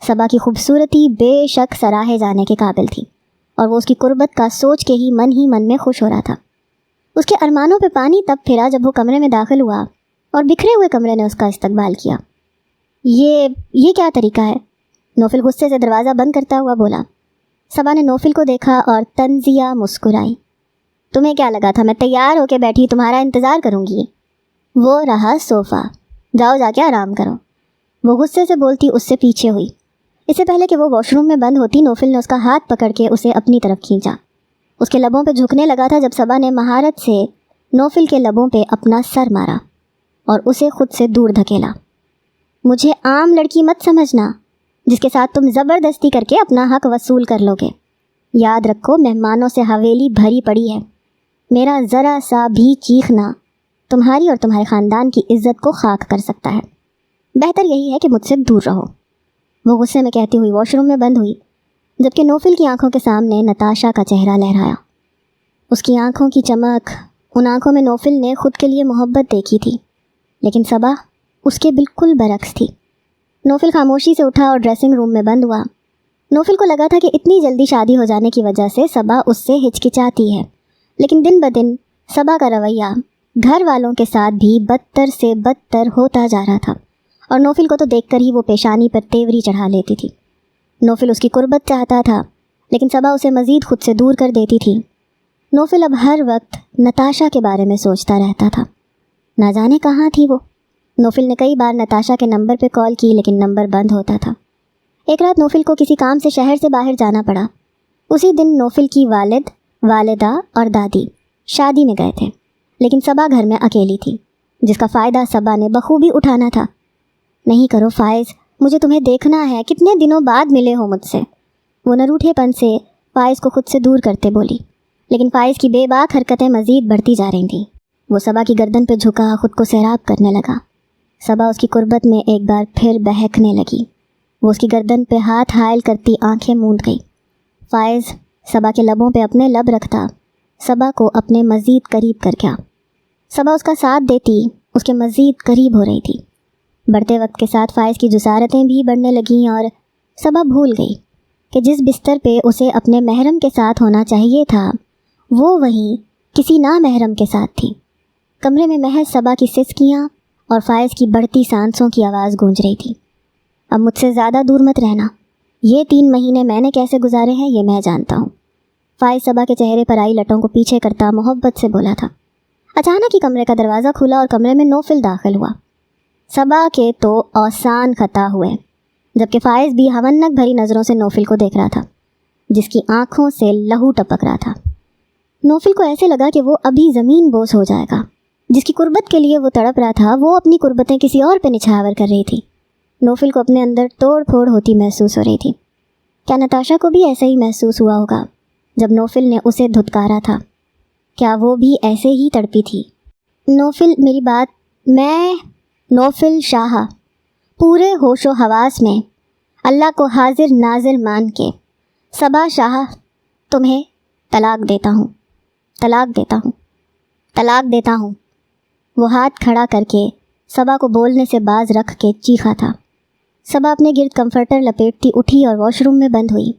صبا کی خوبصورتی بے شک سراہے جانے کے قابل تھی اور وہ اس کی قربت کا سوچ کے ہی من میں خوش ہو رہا تھا۔ اس کے ارمانوں پہ پانی تب پھرا جب وہ کمرے میں داخل ہوا اور بکھرے ہوئے کمرے نے اس کا استقبال کیا۔ یہ کیا طریقہ ہے؟ نوفل غصے سے دروازہ بند کرتا ہوا بولا۔ صبا نے نوفل کو دیکھا اور طنزیہ مسکرائی۔ تمہیں کیا لگا تھا میں تیار ہو کے بیٹھی تمہارا انتظار کروں گی؟ وہ رہا صوفہ، جاؤ جا کے آرام کرو۔ وہ غصے سے بولتی اس سے پیچھے ہوئی۔ इससे पहले कि वो वॉशरूम में बंद होती, नोफिल ने उसका हाथ पकड़ के उसे अपनी तरफ खींचा। उसके लबों पे झुकने लगा था जब सबा ने महारत से नोफिल के लबों पे अपना सर मारा और उसे खुद से दूर धकेला। मुझे आम लड़की मत समझना जिसके साथ तुम ज़बरदस्ती करके अपना हक वसूल कर लोगे। याद रखो, मेहमानों से हवेली भरी पड़ी है। मेरा ज़रा सा भी चीखना तुम्हारी और तुम्हारे ख़ानदान की इज्जत को खाक कर सकता है। बेहतर यही है कि मुझसे दूर रहो। वो गुस्से में कहती हुई वॉशरूम में बंद हुई, जबकि नोफिल की आंखों के सामने नताशा का चेहरा लहराया। उसकी आंखों की चमक, उन आंखों में नोफिल ने खुद के लिए मोहब्बत देखी थी, लेकिन सबा उसके बिल्कुल बरक्स थी। नोफिल खामोशी से उठा और ड्रेसिंग रूम में बंद हुआ। नोफिल को लगा था कि इतनी जल्दी शादी हो जाने की वजह से सबा उससे हिचकिचाती है, लेकिन दिन ब दिन सबा का रवैया घर वालों के साथ भी बदतर से बदतर होता जा रहा था और नोफिल को तो देखकर ही वो पेशानी पर तेवरी चढ़ा लेती थी। नोफिल उसकी कुर्बत चाहता था, लेकिन सबा उसे मज़ीद खुद से दूर कर देती थी। नोफिल अब हर वक्त नताशा के बारे में सोचता रहता था। ना जाने कहाँ थी वो। नोफिल ने कई बार नताशा के नंबर पे कॉल की, लेकिन नंबर बंद होता था। एक रात नोफिल को किसी काम से शहर से बाहर जाना पड़ा। उसी दिन नोफिल की वालिद, वालिदा और दादी शादी में गए थे, लेकिन सबा घर में अकेली थी, जिसका फ़ायदा सबा ने बखूबी उठाना था। नहीं करो फ़ाइज़, मुझे तुम्हें देखना है, कितने दिनों बाद मिले हो मुझसे। वो नरूठेपन से फ़ाइज़ को खुद से दूर करते बोली, लेकिन फ़ाइज़ की बेबाक हरकतें मज़ीद बढ़ती जा रही थीं। वो सबा की गर्दन पे झुका खुद को सैराब करने लगा। सबा उसकी कुर्बत में एक बार फिर बहकने लगी। वो उसकी गर्दन पे हाथ हायल करती आंखें मूंद गई। फ़ाइज़ सबा के लबों पे अपने लब रखता, सबा को अपने मज़ीद करीब कर गया। सबा उसका साथ देती, उसके मज़ीद करीब हो रही थी। बढ़ते वक्त के साथ फ़ाइज़ की जुसारतें भी बढ़ने लगीं और सबा भूल गई कि जिस बिस्तर पे उसे अपने महरम के साथ होना चाहिए था, वो वहीं किसी ना महरम के साथ थी। कमरे में महज सबा की सिसकियाँ और फ़ाइज़ की बढ़ती सांसों की आवाज़ गूंज रही थी। अब मुझसे ज़्यादा दूर मत रहना। ये 3 महीने मैंने कैसे गुजारे हैं ये मैं जानता हूँ। फ़ाइज़ सबा के चेहरे पर आई लटों को पीछे करता मोहब्बत से बोला था। अचानक ही कमरे का दरवाज़ा खुला और कमरे में नोफिल दाखिल हुआ। सबा के तो औसान खता हुए, जबकि फ़ाइज़ भी हवन्नक भरी नज़रों से नोफिल को देख रहा था, जिसकी आंखों से लहू टपक रहा था। नोफिल को ऐसे लगा कि वो अभी ज़मीन बोस हो जाएगा। जिसकी कुर्बत के लिए वो तड़प रहा था, वो अपनी कुर्बतें किसी और पे निछावर कर रही थी। नोफिल को अपने अंदर तोड़ फोड़ होती महसूस हो रही थी। क्या नताशा को भी ऐसा ही महसूस हुआ होगा जब नोफिल ने उसे धुतकारा था? क्या वो भी ऐसे ही तड़पी थी? नोफिल मेरी बात, मैं नोफिल शाह पूरे होशो हवास में अल्लाह को हाजिर नाजिर मान के सबा शाह तुम्हें तलाक देता हूँ, तलाक देता हूँ, तलाक देता हूँ। वो हाथ खड़ा करके सबा को बोलने से बाज रख के चीखा था। सबा अपने गिर्द कंफर्टर लपेटती उठी और वॉशरूम में बंद हुई।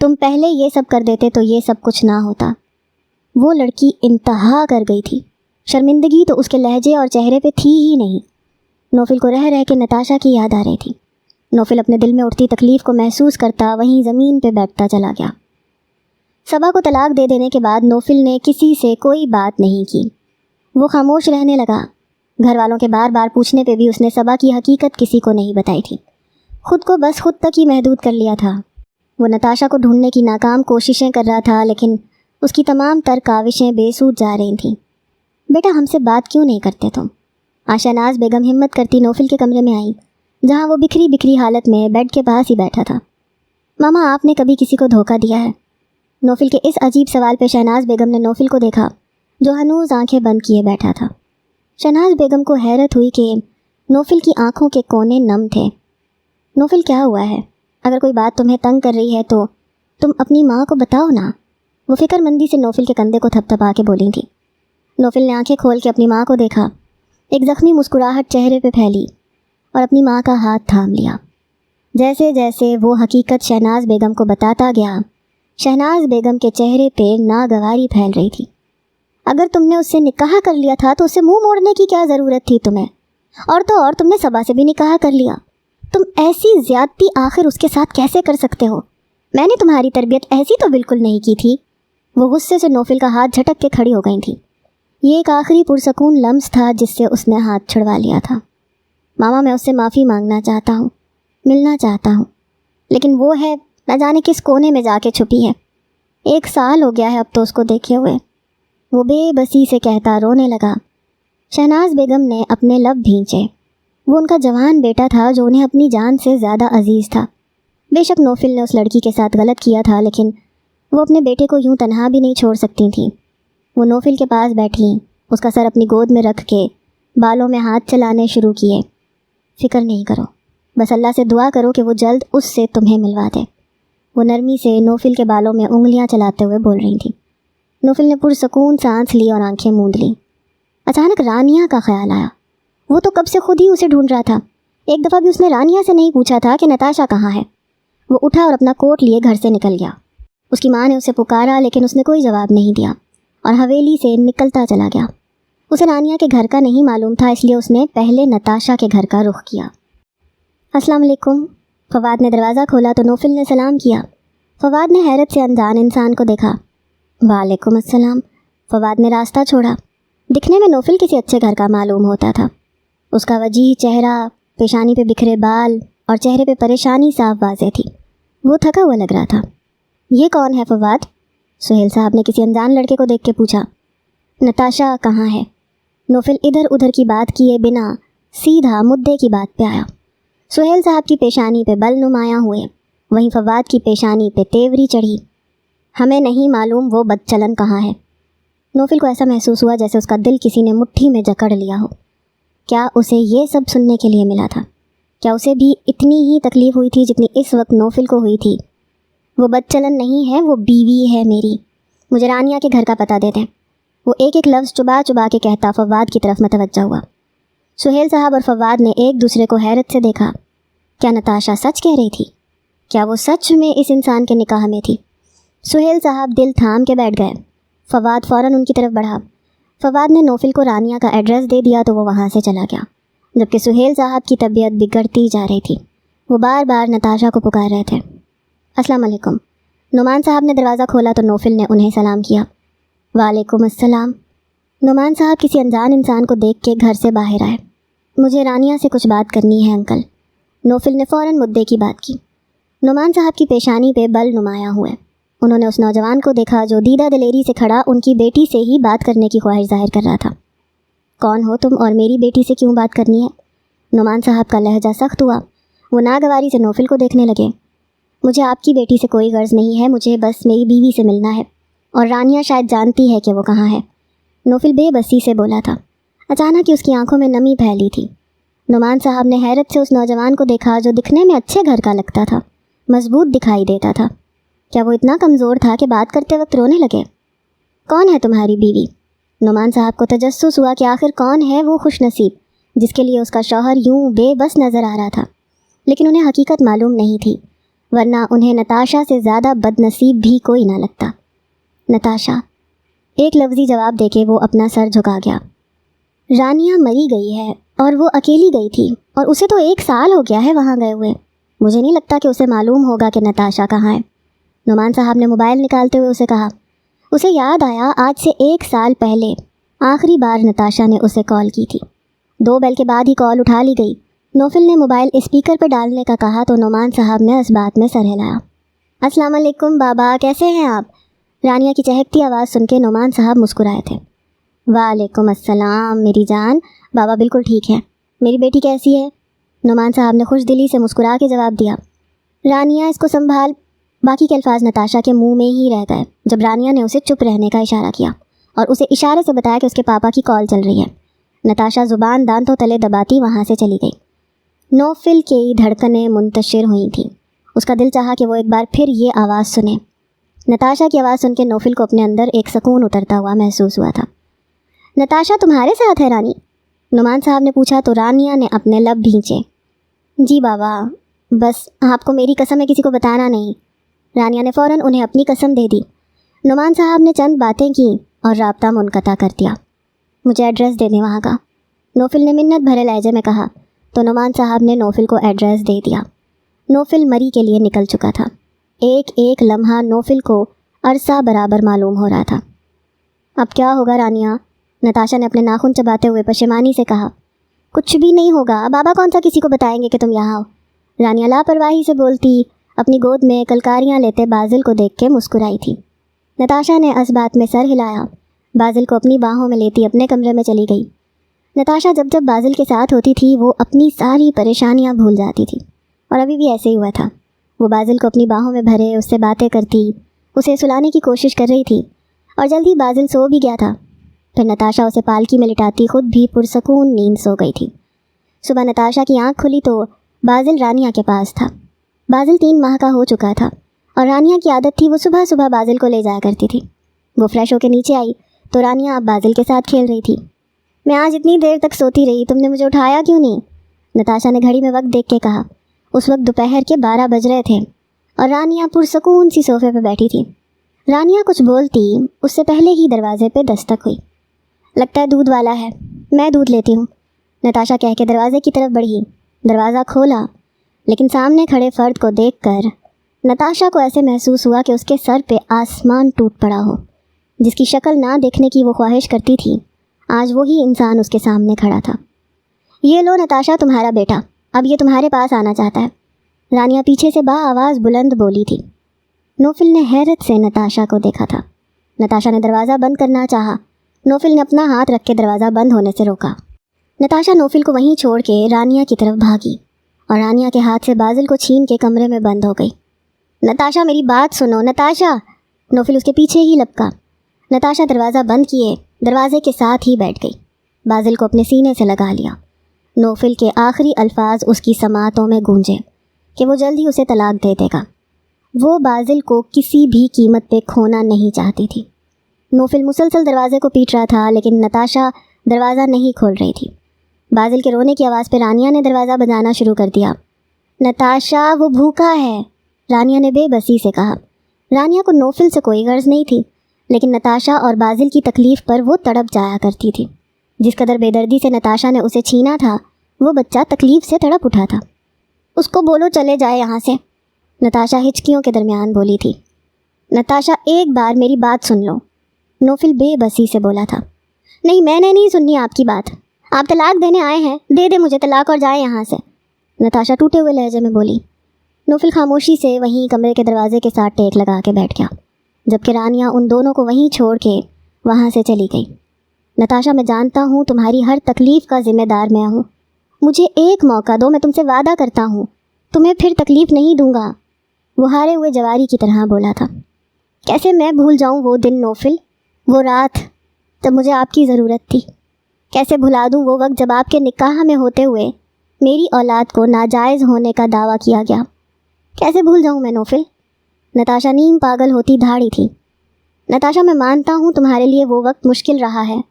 तुम पहले ये सब कर देते तो ये सब कुछ ना होता। वो लड़की इंतहा कर गई थी। शर्मिंदगी तो उसके लहजे और चेहरे पे थी ही नहीं। नोफिल को रह रह के नताशा की याद आ रही थी। नोफिल अपने दिल में उठती तकलीफ़ को महसूस करता वहीं ज़मीन पे बैठता चला गया। सबा को तलाक दे देने के बाद नोफिल ने किसी से कोई बात नहीं की। वो खामोश रहने लगा। घर वालों के बार बार पूछने पे भी उसने सबा की हकीकत किसी को नहीं बताई थी। खुद को बस खुद तक ही महदूद कर लिया था। वो नताशा को ढूंढने की नाकाम कोशिशें कर रहा था, लेकिन उसकी तमाम तर काविशें बेसूर जा रही थीं। बेटा हमसे बात क्यों नहीं करते तुम? शहनाज बेगम हिम्मत करती नोफिल के कमरे में आई, जहाँ वो बिखरी बिखरी हालत में बेड के पास ही बैठा था। मामा आपने कभी किसी को धोखा दिया है? नोफिल के इस अजीब सवाल पे शहनाज बेगम ने नोफिल को देखा, जो हनूज आंखें बंद किए बैठा था। शहनाज बेगम को हैरत हुई कि नोफिल की आंखों के कोने नम थे। नोफिल क्या हुआ है? अगर कोई बात तुम्हें तंग कर रही है तो तुम अपनी माँ को बताओ ना। वो फिक्रमंदी से नोफिल के कंधे को थपथपा के बोली थी। नोफिल ने आंखें खोल के अपनी माँ को देखा। एक ज़ख्मी मुस्कुराहट चेहरे पे फैली और अपनी माँ का हाथ थाम लिया। जैसे जैसे वो हकीकत शहनाज बेगम को बताता गया, शहनाज बेगम के चेहरे पे नागवारी फैल रही थी। अगर तुमने उससे निकाह कर लिया था तो उससे मुंह मोड़ने की क्या ज़रूरत थी तुम्हें? और तो और तुमने सबा से भी निकाह कर लिया। तुम ऐसी ज़्यादती आखिर उसके साथ कैसे कर सकते हो? मैंने तुम्हारी तरबियत ऐसी तो बिल्कुल नहीं की थी। वो गुस्से से नोफिल का हाथ झटक के खड़ी हो गई थी। ये एक आखिरी पुरसकून लम्स था जिससे उसने हाथ छुड़वा लिया था। मामा मैं उससे माफ़ी मांगना चाहता हूँ, मिलना चाहता हूँ। لیکن وہ ہے نہ جانے کس کونے میں جا کے چھپی ہے۔ 1 سال ہو گیا ہے اب تو اس کو دیکھے ہوئے۔ وہ بے بسی سے کہتا رونے لگا۔ شہناز بیگم نے اپنے لب بھینچے۔ وہ ان کا جوان بیٹا تھا جو انہیں اپنی جان سے زیادہ عزیز تھا۔ بے شک نوفل نے اس لڑکی کے ساتھ غلط کیا تھا، لیکن وہ اپنے بیٹے کو یوں تنہا بھی نہیں چھوڑ سکتی تھیں۔ وہ نوفل کے پاس بیٹھیں، اس کا سر اپنی گود میں رکھ کے بالوں میں ہاتھ چلانے شروع کیے۔ فکر نہیں کرو، بس اللہ سے دعا کرو کہ وہ جلد اس سے تمہیں ملوا دے۔ وہ نرمی سے نوفل کے بالوں میں انگلیاں چلاتے ہوئے بول رہی تھیں۔ نوفل نے پرسکون سانس لی اور آنکھیں موند لیں۔ اچانک رانیہ کا خیال آیا۔ وہ تو کب سے خود ہی اسے ڈھونڈ رہا تھا۔ ایک دفعہ بھی اس نے رانیہ سے نہیں پوچھا تھا کہ نتاشا کہاں ہے۔ وہ اٹھا اور اپنا کوٹ لیے گھر سے نکل گیا۔ اس کی ماں نے اسے پکارا لیکن اس نے کوئی جواب نہیں دیا اور حویلی سے نکلتا چلا گیا۔ اسے رانیہ کے گھر کا نہیں معلوم تھا، اس لیے اس نے پہلے نتاشا کے گھر کا رخ کیا۔ السلام علیکم۔ فواد نے دروازہ کھولا تو نوفل نے سلام کیا۔ فواد نے حیرت سے انجان انسان کو دیکھا۔ وعلیکم السلام۔ فواد نے راستہ چھوڑا۔ دکھنے میں نوفل کسی اچھے گھر کا معلوم ہوتا تھا۔ اس کا وجیح چہرہ، پیشانی پہ بکھرے بال اور چہرے پہ پریشانی صاف واضح تھی۔ وہ تھکا ہوا لگ رہا تھا۔ یہ کون ہے فواد؟ سہیل صاحب نے کسی انجان لڑکے کو دیکھ کے پوچھا۔ نتاشا کہاں ہے؟ نوفل ادھر ادھر کی بات کیے بنا سیدھا مدعے کی بات پہ آیا۔ سہیل صاحب کی پیشانی پہ بل نمایاں ہوئے، وہیں فواد کی پیشانی پہ تیوری چڑھی۔ ہمیں نہیں معلوم وہ بدچلن کہاں ہے۔ نوفل کو ایسا محسوس ہوا جیسے اس کا دل کسی نے مٹھی میں جکڑ لیا ہو۔ کیا اسے یہ سب سننے کے لیے ملا تھا؟ کیا اسے بھی اتنی ہی تکلیف ہوئی تھی جتنی اس وقت نوفل کو ہوئی تھی؟ وہ بدچلن نہیں ہے، وہ بیوی ہے میری۔ مجھے رانیہ کے گھر کا پتہ دے دیں۔ وہ ایک ایک لفظ چبا چبا کے کہتا فواد کی طرف متوجہ ہوا۔ سہیل صاحب اور فواد نے ایک دوسرے کو حیرت سے دیکھا۔ کیا نتاشا سچ کہہ رہی تھی؟ کیا وہ سچ میں اس انسان کے نکاح میں تھی؟ سہیل صاحب دل تھام کے بیٹھ گئے۔ فواد فوراً ان کی طرف بڑھا۔ فواد نے نوفل کو رانیہ کا ایڈریس دے دیا تو وہ وہاں سے چلا گیا، جبکہ سہیل صاحب کی طبیعت بگڑتی جا رہی تھی۔ وہ بار بار نتاشا کو پکار رہے تھے۔ السلام علیکم۔ نعمان صاحب نے دروازہ کھولا تو نوفل نے انہیں سلام کیا۔ وعلیکم السلام۔ نعمان صاحب کسی انجان انسان کو دیکھ کے گھر سے باہر آئے۔ مجھے رانیہ سے کچھ بات کرنی ہے انکل۔ نوفل نے فوراً مدعے کی بات کی۔ نعمان صاحب کی پیشانی پہ بل نمایاں ہوئے۔ انہوں نے اس نوجوان کو دیکھا جو دیدہ دلیری سے کھڑا ان کی بیٹی سے ہی بات کرنے کی خواہش ظاہر کر رہا تھا۔ کون ہو تم اور میری بیٹی سے کیوں بات کرنی ہے؟ نعمان صاحب کا لہجہ سخت ہوا۔ وہ ناگواری سے نوفل کو دیکھنے لگے۔ مجھے آپ کی بیٹی سے کوئی غرض نہیں ہے، مجھے بس میری بیوی سے ملنا ہے، اور رانیہ شاید جانتی ہے کہ وہ کہاں ہے۔ نوفل بے بسی سے بولا تھا۔ اچانک ہی اس کی آنکھوں میں نمی پھیلی تھی۔ نعمان صاحب نے حیرت سے اس نوجوان کو دیکھا جو دکھنے میں اچھے گھر کا لگتا تھا، مضبوط دکھائی دیتا تھا۔ کیا وہ اتنا کمزور تھا کہ بات کرتے وقت رونے لگے؟ کون ہے تمہاری بیوی؟ نعمان صاحب کو تجسس ہوا کہ آخر کون ہے وہ خوش نصیب جس کے لیے اس کا شوہر یوں بے بس نظر آ رہا تھا، لیکن انہیں حقیقت معلوم نہیں تھی، ورنہ انہیں نتاشا سے زیادہ بد نصیب بھی کوئی نہ لگتا۔ نتاشا، ایک لفظی جواب دے کے وہ اپنا سر جھکا گیا۔ رانیہ مری گئی ہے اور وہ اکیلی گئی تھی، اور اسے تو 1 سال ہو گیا ہے وہاں گئے ہوئے۔ مجھے نہیں لگتا کہ اسے معلوم ہوگا کہ نتاشا کہاں ہے۔ نعمان صاحب نے موبائل نکالتے ہوئے اسے کہا۔ اسے یاد آیا آج سے 1 سال پہلے آخری بار نتاشا نے اسے کال کی تھی۔ 2 بیل کے بعد ہی کال اٹھا لی گئی۔ نوفل نے موبائل اسپیکر پہ ڈالنے کا کہا تو نعمان صاحب نے اس بات میں سر ہلایا۔ السلام علیکم بابا، کیسے ہیں آپ؟ رانیہ کی چہکتی آواز سن کے نعمان صاحب مسکرائے تھے۔ وعلیکم السلام میری جان، بابا بالکل ٹھیک ہے۔ میری بیٹی کیسی ہے؟ نعمان صاحب نے خوش دلی سے مسکرا کے جواب دیا۔ رانیہ اس کو سنبھال۔ باقی کے الفاظ نتاشا کے منہ میں ہی رہ گئے جب رانیہ نے اسے چپ رہنے کا اشارہ کیا اور اسے اشارے سے بتایا کہ اس کے پاپا کی کال چل رہی ہے۔ نتاشا زبان دانتوں تلے دباتی وہاں سے چلی گئی۔ نوفل کی دھڑکنیں منتشر ہوئی تھیں۔ اس کا دل چاہا کہ وہ ایک بار پھر یہ آواز سنے۔ نتاشا کی آواز سن کے نوفل کو اپنے اندر ایک سکون اترتا ہوا محسوس ہوا تھا۔ نتاشا تمہارے ساتھ ہے رانی؟ نعمان صاحب نے پوچھا تو رانیہ نے اپنے لب بھینچے۔ جی بابا، بس آپ کو میری قسم ہے کسی کو بتانا نہیں۔ رانیہ نے فوراً انہیں اپنی قسم دے دی۔ نعمان صاحب نے چند باتیں کیں اور رابطہ منقطع کر دیا۔ مجھے ایڈریس دے دیں وہاں کا، نوفل نے منت بھرے لہجے میں کہا تو نعمان صاحب نے نوفل کو ایڈریس دے دیا۔ نوفل مری کے لیے نکل چکا تھا۔ ایک ایک لمحہ نوفل کو عرصہ برابر معلوم ہو رہا تھا۔ اب کیا ہوگا رانیہ؟ نتاشا نے اپنے ناخن چباتے ہوئے پشیمانی سے کہا۔ کچھ بھی نہیں ہوگا، بابا کون سا کسی کو بتائیں گے کہ تم یہاں ہو؟ رانیہ لاپرواہی سے بولتی अपनी गोद में कलकारियाँ लेते बाजिल को देख के मुस्कुराई थी। नताशा ने इस बात में सर हिलाया, बाजिल को अपनी बाहों में लेती अपने कमरे में चली गई। नताशा जब जब बाजिल के साथ होती थी वो अपनी सारी परेशानियाँ भूल जाती थी, और अभी भी ऐसे ही हुआ था। वो बाजिल को अपनी बाहों में भरे उससे बातें करती, उसे सुलाने की कोशिश कर रही थी, और जल्द ही बाजिल सो भी गया था। फिर नताशा उसे पालकी में लिटाती खुद भी पुरसकून नींद सो गई थी। सुबह नताशा की आँख खुली तो बाजिल रानिया के पास था। बाजिल 3 माह का हो चुका था, और रानिया की आदत थी वो सुबह सुबह बाजिल को ले जाया करती थी। वो फ्रेश होकर नीचे आई तो रानिया अब बाजिल के साथ खेल रही थी। मैं आज इतनी देर तक सोती रही, तुमने मुझे उठाया क्यों नहीं? नताशा ने घड़ी में वक्त देख के कहा। उस वक्त दोपहर के 12 बज रहे थे और रानिया पुरसकून सी सोफे पर बैठी थी। रानिया कुछ बोलती उससे पहले ही दरवाजे पे दस्तक हुई। लगता है दूध वाला है, मैं दूध लेती हूँ, नताशा कह के दरवाजे की तरफ बढ़ी। दरवाज़ा खोला, लेकिन सामने खड़े फ़र्द को देखकर नताशा को ऐसे महसूस हुआ कि उसके सर पे आसमान टूट पड़ा हो। जिसकी शक्ल ना देखने की वो ख्वाहिश करती थी, आज वही इंसान उसके सामने खड़ा था। ये लो नताशा, तुम्हारा बेटा, अब ये तुम्हारे पास आना चाहता है, रानिया पीछे से आवाज़ बुलंद बोली थी। नोफिल ने हैरत से नताशा को देखा था। नताशा ने दरवाज़ा बंद करना चाहा। नोफिल ने अपना हाथ रख के दरवाज़ा बंद होने से रोका। नताशा नोफिल को वहीं छोड़ के रानिया की तरफ भागी और रानिया के हाथ से बाजिल को छीन के कमरे में बंद हो गई। नताशा, मेरी बात सुनो नताशा। नोफिल उसके पीछे ही लपका। नताशा दरवाज़ा बंद किए दरवाजे के साथ ही बैठ गई। बाजिल को अपने सीने से लगा लिया। नोफिल के आखिरी अल्फाज उसकी समातों में गूंजे कि वो जल्द ही उसे तलाक दे देगा। वो बाजिल को किसी भी कीमत पे खोना नहीं चाहती थी। नोफिल मुसलसल दरवाजे को पीट रहा था, लेकिन नताशा दरवाज़ा नहीं खोल रही थी। बाजिल के रोने की आवाज़ पे रानिया ने दरवाज़ा बजाना शुरू कर दिया। नताशा, वो भूखा है, रानिया ने बेबसी से कहा। रानिया को नोफिल से कोई गर्ज नहीं थी, लेकिन नताशा और बाजिल की तकलीफ़ पर वो तड़प जाया करती थी। जिस कदर बेदर्दी से नताशा ने उसे छीना था, वो बच्चा तकलीफ़ से तड़प उठा था। उसको बोलो चले जाए यहाँ से, नताशा हिचकियों के दरमियान बोली थी। नताशा, एक बार मेरी बात सुन लो, नोफिल बेबसी से बोला था। नहीं, मैंने नहीं सुननी आपकी बात, आप तलाक देने आए हैं, दे दे मुझे तलाक और जाए यहाँ से, नताशा टूटे हुए लहजे में बोली। नोफिल खामोशी से वहीं कमरे के दरवाजे के साथ टेक लगा के बैठ गया, जबकि रानिया उन दोनों को वहीं छोड़ के वहाँ से चली गई। नताशा, मैं जानता हूँ तुम्हारी हर तकलीफ़ का ज़िम्मेदार मैं हूँ, मुझे एक मौका दो, मैं तुमसे वादा करता हूँ तुम्हें फिर तकलीफ़ नहीं दूंगा, वो हारे हुए जवारी की तरह बोला था। कैसे मैं भूल जाऊँ वो दिन नोफिल, वो रात जब मुझे आपकी ज़रूरत थी। कैसे भुला दूँ वो वक्त जब आपके निकाह में होते हुए मेरी औलाद को नाजायज़ होने का दावा किया गया। कैसे भूल जाऊँ मैं नोफिल? नताशा नीम पागल होती धाड़ी थी। नताशा, मैं मानता हूँ तुम्हारे लिए वो वक्त मुश्किल रहा है,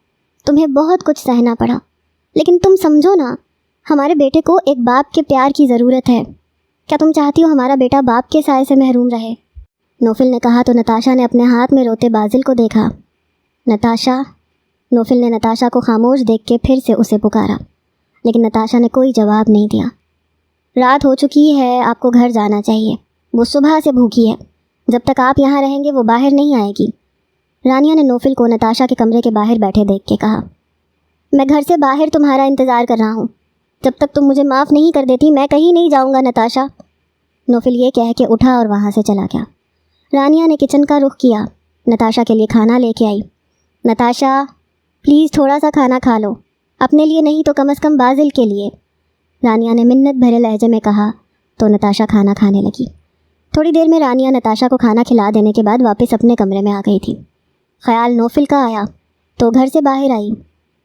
तुम्हें बहुत कुछ सहना पड़ा, लेकिन तुम समझो ना, हमारे बेटे को एक बाप के प्यार की ज़रूरत है। क्या तुम चाहती हो हमारा बेटा बाप के साए से महरूम रहे? नोफिल ने कहा तो नताशा ने अपने हाथ में रोते बाजिल को देखा। नताशा, नोफिल ने नताशा को खामोश देख के फिर से उसे पुकारा, लेकिन नताशा ने कोई जवाब नहीं दिया। रात हो चुकी है, आपको घर जाना चाहिए, वो सुबह से भूखी है, जब तक आप यहाँ रहेंगे वो बाहर नहीं आएगी, रानिया ने नोफिल को नताशा के कमरे के बाहर बैठे देख के कहा। मैं घर से बाहर तुम्हारा इंतज़ार कर रहा हूँ, जब तक तुम मुझे माफ़ नहीं कर देती मैं कहीं नहीं जाऊँगा नताशा, नोफिल ये कह के उठा और वहाँ से चला गया। रानिया ने किचन का रुख किया, नताशा के लिए खाना लेके आई। नताशा, प्लीज़ थोड़ा सा खाना खा लो, अपने लिए नहीं तो कम से कम बाजिल के लिए, रानिया ने मिन्नत भरे लहजे में कहा तो नताशा खाना खाने लगी। थोड़ी देर में रानिया नताशा को खाना खिला देने के बाद वापस अपने कमरे में आ गई थी। ख्याल नोफिल का आया तो घर से बाहर आई।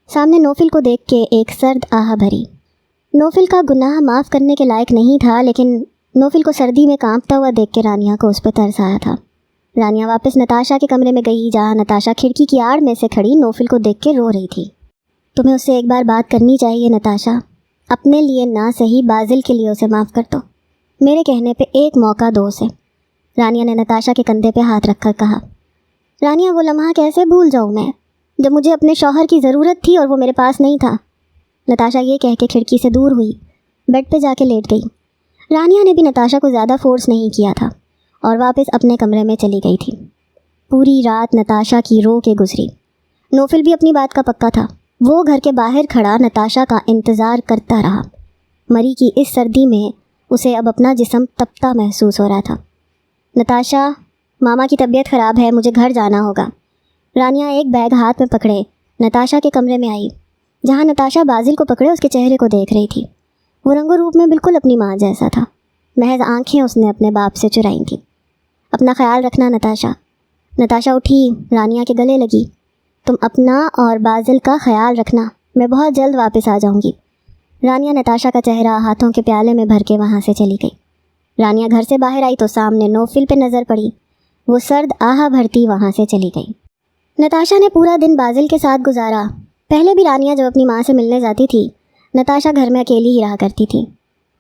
सामने नोफिल को देख के एक सर्द आह भरी। नोफिल का गुनाह माफ़ करने के लायक नहीं था, लेकिन नोफिल को सर्दी में कांपता हुआ देख के रानिया को उस पर तरस आया था। रानिया वापस नताशा के कमरे में गई, जहाँ नताशा खिड़की की आड़ में से खड़ी नोफिल को देख के रो रही थी। तुम्हें उससे एक बार बात करनी चाहिए नताशा, अपने लिए ना सही बाजिल के लिए उसे माफ़ कर दो, मेरे कहने पे एक मौका दो उसे, रानिया ने नताशा के कंधे पे हाथ रखकर कहा। रानिया, वो लम्हा कैसे भूल जाऊँ मैं जब मुझे अपने शौहर की ज़रूरत थी और वो मेरे पास नहीं था, नताशा ये कह के खिड़की से दूर हुई, बेड पे जाके लेट गई। रानिया ने भी नताशा को ज़्यादा फोर्स नहीं किया था और वापस अपने कमरे में चली गई थी। पूरी रात नताशा की रो के गुजरी। नोफिल भी अपनी बात का पक्का था, वो घर के बाहर खड़ा नताशा का इंतज़ार करता रहा। मरी की इस सर्दी में उसे अब अपना जिस्म तपता महसूस हो रहा था। नताशा, मामा की तबीयत ख़राब है, मुझे घर जाना होगा। रानिया एक बैग हाथ में पकड़े नताशा के कमरे में आई, जहाँ नताशा बाजिल को पकड़े उसके चेहरे को देख रही थी। वो रंगो रूप में बिल्कुल अपनी माँ जैसा था, महज आंखें उसने अपने बाप से चुराई थी। अपना ख्याल रखना नताशा। नताशा उठी, रानिया के गले लगी। तुम अपना और बाजिल का ख्याल रखना, मैं बहुत जल्द वापस आ जाऊंगी। रानिया नताशा का चेहरा हाथों के प्याले में भर के वहाँ से चली गई। रानिया घर से बाहर आई तो सामने नौफिल पे नज़र पड़ी। वो सर्द आहा भरती वहाँ से चली गई। नताशा ने पूरा दिन बाजिल के साथ गुजारा। पहले भी रानिया जब अपनी माँ से मिलने जाती थी, नताशा घर में अकेली ही रहा करती थी।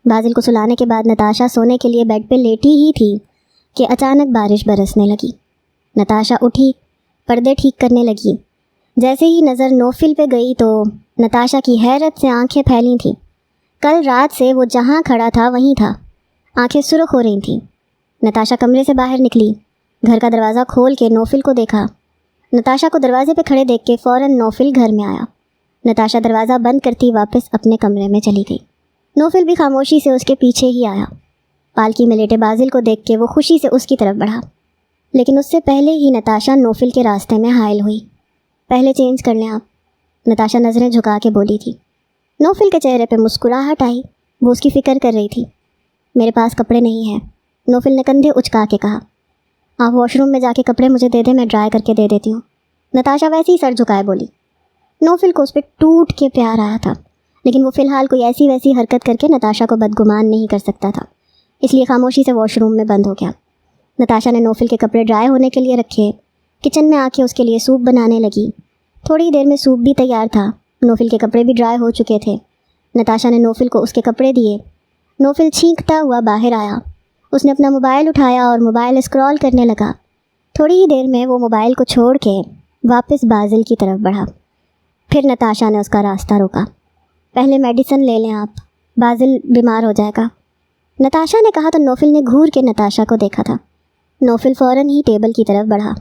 बाजिल को सुलाने के बाद नताशा सोने के लिए बेड पे लेटी ही थी कि अचानक बारिश बरसने लगी। नताशा उठी, पर्दे ठीक करने लगी। जैसे ही नज़र नौफिल पे गई तो नताशा की हैरत से आंखें फैली थीं। कल रात से वो जहाँ खड़ा था वहीं था। आंखें सुर्ख हो रही थीं। नताशा कमरे से बाहर निकली, घर का दरवाज़ा खोल के नौफिल को देखा। नताशा को दरवाजे पे खड़े देख के फ़ौरन नौफिल घर में आया। नताशा दरवाज़ा बंद करती वापस अपने कमरे में चली गई। नौफिल भी खामोशी से उसके पीछे ही आया। पालकी में लेटे बाजिल को देख के वो खुशी से उसकी तरफ बढ़ा, लेकिन उससे पहले ही नताशा नौफिल के रास्ते में हायल हुई। पहले चेंज कर लें आप, नताशा नज़रें झुका के बोली थी। नौफिल के चेहरे पे मुस्कुराहट आई। वो उसकी फ़िक्र कर रही थी। मेरे पास कपड़े नहीं हैं, नौफिल ने कंधे उचका के कहा। आप वॉशरूम में जाके कपड़े मुझे दे दें, मैं ड्राई करके दे देती हूँ, नताशा वैसे ही सर झुकाए बोली। नौफिल को उस पर टूट के प्यार आया था, लेकिन वो फ़िलहाल कोई ऐसी वैसी हरकत करके नताशा को बदगुमान नहीं कर सकता था, इसलिए खामोशी से वॉशरूम में बंद हो गया। नताशा ने नौफिल के कपड़े ड्राई होने के लिए रखे। किचन में आके उसके लिए सूप बनाने लगी। थोड़ी देर में सूप भी तैयार था। नौफिल के कपड़े भी ड्राई हो चुके थे। नताशा ने नौफिल को उसके कपड़े दिए। नौफिल छींकता हुआ बाहर आया। उसने अपना मोबाइल उठाया और मोबाइल स्क्रॉल करने लगा। थोड़ी ही देर में वो मोबाइल को छोड़ के वापस बाजिल की तरफ बढ़ा। फिर नताशा ने उसका रास्ता रोका। पहले मेडिसिन ले लें आप, बाजिल बीमार हो जाएगा, नताशा ने कहा तो नौफिल ने घूर के नताशा को देखा था। नौफिल फ़ौरन ही टेबल की तरफ बढ़ा।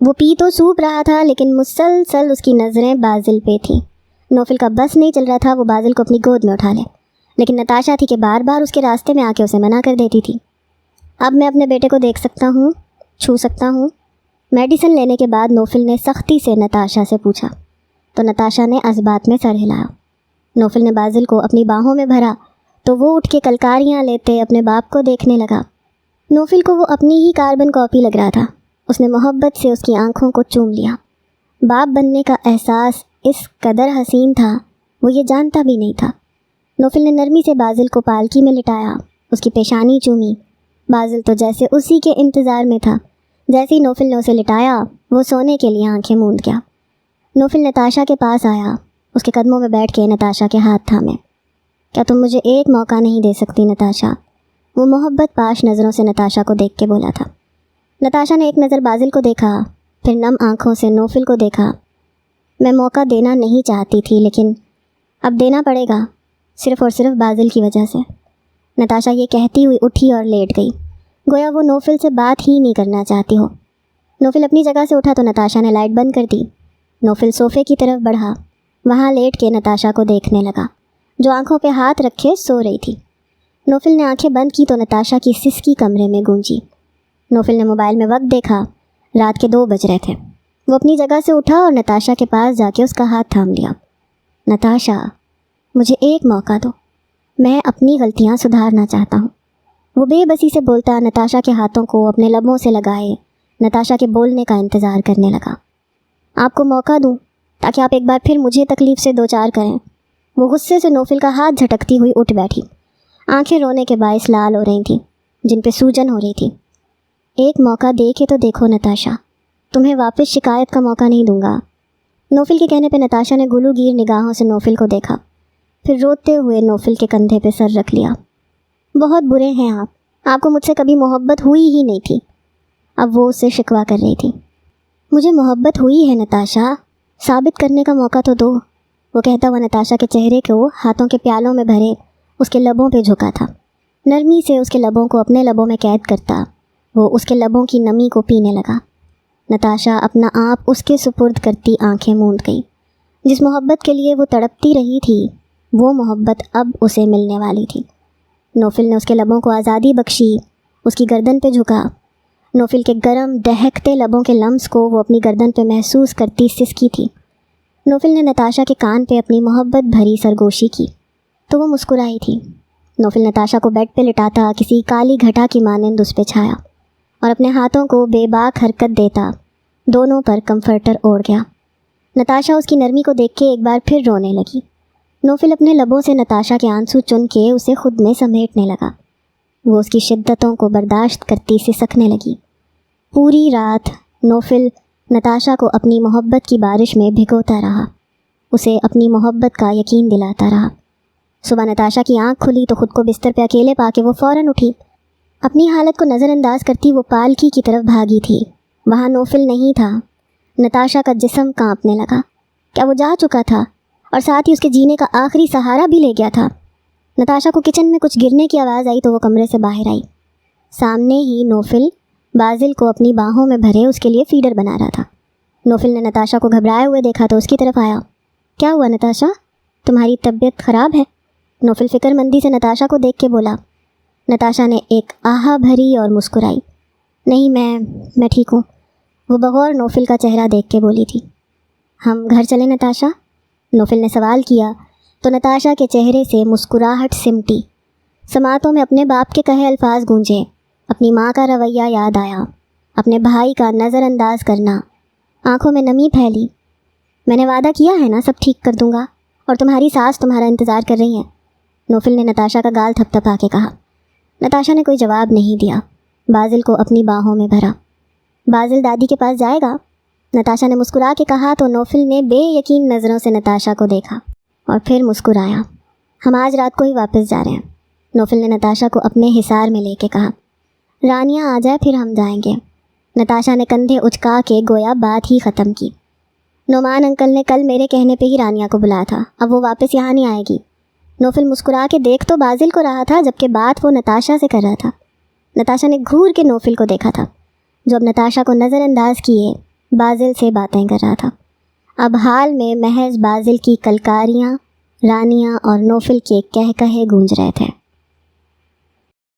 वो पी तो सूप रहा था, लेकिन मुसलसल उसकी नज़रें बाजिल पे थीं। नौफिल का बस नहीं चल रहा था वो बाजिल को अपनी गोद में उठा ले, लेकिन नताशा थी कि बार बार उसके रास्ते में आके उसे मना कर देती थी। अब मैं अपने बेटे को देख सकता हूँ, छू सकता हूँ? मेडिसिन लेने के बाद नौफिल ने सख्ती से नताशा से पूछा, तो नताशा ने असबात में सर हिलाया। नौफिल ने बाजिल को अपनी बाहों में भरा तो वो उठ के कलकारियाँ लेते अपने बाप को देखने लगा। नौफिल को वो अपनी ही कार्बन कॉपी लग रहा था। उसने मोहब्बत से उसकी आंखों को चूम लिया। बाप बनने का एहसास इस कदर हसीन था, वो ये जानता भी नहीं था। नौफिल ने नरमी से बाजिल को पालकी में लिटाया, उसकी पेशानी चूमी। बाजिल तो जैसे उसी के इंतज़ार में था। जैसे ही नौफिल ने उसे लिटाया, वो सोने के लिए आंखें मूंद गया। नौफिल नताशा के पास आया, उसके कदमों में बैठ के नताशा के हाथ थामे। क्या तुम मुझे एक मौका नहीं दे सकती नताशा? वो मोहब्बत पाश नज़रों से नताशा को देख के बोला था। नताशा ने एक नज़र बाजिल को देखा, फिर नम आँखों से नौफिल को देखा। मैं मौका देना नहीं चाहती थी, लेकिन अब देना पड़ेगा, सिर्फ़ और सिर्फ बाजिल की वजह से। नताशा ये कहती हुई उठी और लेट गई, गोया वो नौफिल से बात ही नहीं करना चाहती हो। नौफिल अपनी जगह से उठा तो नताशा ने लाइट बंद कर दी। नौफिल सोफ़े की तरफ बढ़ा, वहाँ लेट के नताशा को देखने लगा, जो आंखों पे हाथ रखे सो रही थी। नौफिल ने आंखें बंद की तो नताशा की सिसकी कमरे में गूंजी। नौफिल ने मोबाइल में वक्त देखा, रात के 2 बज रहे थे। वो अपनी जगह से उठा और नताशा के पास जाके उसका हाथ थाम लिया। नताशा, मुझे एक मौका दो, मैं अपनी गलतियाँ सुधारना चाहता हूँ। वो बेबसी से बोलता नताशा के हाथों को अपने लबों से लगाए नताशा के बोलने का इंतज़ार करने लगा। आपको मौका दूँ ताकि आप एक बार फिर मुझे तकलीफ़ से 2-4 करें। वो गुस्से से नौफिल का हाथ झटकती हुई उठ बैठी। आंखें रोने के बायस लाल हो रही थीं, जिन पे सूजन हो रही थी। एक मौका दे के तो देखो नताशा, तुम्हें वापस शिकायत का मौका नहीं दूंगा। नौफिल के कहने पे नताशा ने गुलूगीर निगाहों से नौफिल को देखा, फिर रोते हुए नौफिल के कंधे पे सर रख लिया। बहुत बुरे हैं आप, आपको मुझसे कभी मोहब्बत हुई ही नहीं थी। अब वो उससे शिकवा कर रही थी। मुझे मोहब्बत हुई है नताशा, साबित करने का मौका तो दो। वो कहता हुआ नताशा के चेहरे को हाथों के प्यालों में भरे उसके लबों पे झुका था। नरमी से उसके लबों को अपने लबों में कैद करता वो उसके लबों की नमी को पीने लगा। नताशा अपना आप उसके सुपुर्द करती आंखें मूंद गई। जिस मोहब्बत के लिए वो तड़पती रही थी, वो मोहब्बत अब उसे मिलने वाली थी। نوفل نے اس کے لبوں کو آزادی بخشی، اس کی گردن پہ جھکا۔ نوفل کے گرم دہکتے لبوں کے لمس کو وہ اپنی گردن پہ محسوس کرتی سسکی تھی۔ نوفل نے نتاشا کے کان پہ اپنی محبت بھری سرگوشی کی تو وہ مسکرائی تھی۔ نوفل نتاشا کو بیڈ پہ لٹاتا کسی کالی گھٹا کی مانند اس پہ چھایا اور اپنے ہاتھوں کو بے باک حرکت دیتا دونوں پر کمفرٹر اوڑھ گیا۔ نتاشا اس کی نرمی کو دیکھ کے ایک بار پھر رونے لگی۔ نوفل اپنے لبوں سے نتاشا کے آنسو چن کے اسے خود میں سمیٹنے لگا۔ وہ اس کی شدتوں کو برداشت کرتی سسکنے لگی۔ پوری رات نوفل نتاشا کو اپنی محبت کی بارش میں بھگوتا رہا، اسے اپنی محبت کا یقین دلاتا رہا۔ صبح نتاشا کی آنکھ کھلی تو خود کو بستر پہ اکیلے پا کے وہ فوراً اٹھی۔ اپنی حالت کو نظر انداز کرتی وہ پالکی کی طرف بھاگی تھی۔ وہاں نوفل نہیں تھا۔ نتاشا کا جسم کانپنے لگا۔ کیا وہ جا چکا تھا اور ساتھ ہی اس کے جینے کا آخری سہارا بھی لے گیا تھا؟ نتاشا کو کچن میں کچھ گرنے کی آواز آئی تو وہ کمرے سے باہر آئی۔ سامنے ہی نوفل بازل کو اپنی باہوں میں بھرے اس کے لیے فیڈر بنا رہا تھا۔ نوفل نے نتاشا کو گھبرائے ہوئے دیکھا تو اس کی طرف آیا۔ کیا ہوا نتاشا؟ تمہاری طبیعت خراب ہے؟ نوفل فکر مندی سے نتاشا کو دیکھ کے بولا۔ نتاشا نے ایک آہا بھری اور مسکرائی۔ نہیں، میں ٹھیک ہوں، وہ بغور نوفل کا چہرہ دیکھ کے بولی تھی۔ ہم گھر چلیں نتاشا؟ نوفل نے سوال کیا تو نتاشا کے چہرے سے مسکراہٹ سمٹی۔ سماعتوں میں اپنے باپ کے کہے الفاظ گونجے، اپنی ماں کا رویہ یاد آیا، اپنے بھائی کا نظر انداز کرنا۔ آنکھوں میں نمی پھیلی۔ میں نے وعدہ کیا ہے نا، سب ٹھیک کر دوں گا، اور تمہاری ساس تمہارا انتظار کر رہی ہیں۔ نوفل نے نتاشا کا گال تھپ تھپا کے کہا۔ نتاشا نے کوئی جواب نہیں دیا، بازل کو اپنی باہوں میں بھرا۔ بازل دادی کے پاس جائے گا؟ نتاشا نے مسکرا کے کہا تو نوفل نے بے یقین نظروں سے نتاشا کو دیکھا اور پھر مسکرایا۔ ہم آج رات کو ہی واپس جا رہے ہیں، نوفل نے نتاشا کو اپنے حصار میں لے کے کہا۔ رانیہ آ جائے پھر ہم جائیں گے۔ نتاشا نے کندھے اچکا کے گویا بات ہی ختم کی۔ نعمان انکل نے کل میرے کہنے پہ ہی رانیہ کو بلایا تھا، اب وہ واپس یہاں نہیں آئے گی۔ نوفل مسکرا کے دیکھ تو بازل کو رہا تھا جبکہ بات وہ نتاشا سے کر رہا تھا۔ نتاشا نے گھور کے نوفل کو دیکھا تھا جو اب نتاشا کو نظر انداز کیے بازل سے باتیں کر رہا تھا۔ اب حال میں محض بازل کی کلکاریاں، رانیہ اور نوفل کے کہے گونج رہے تھے۔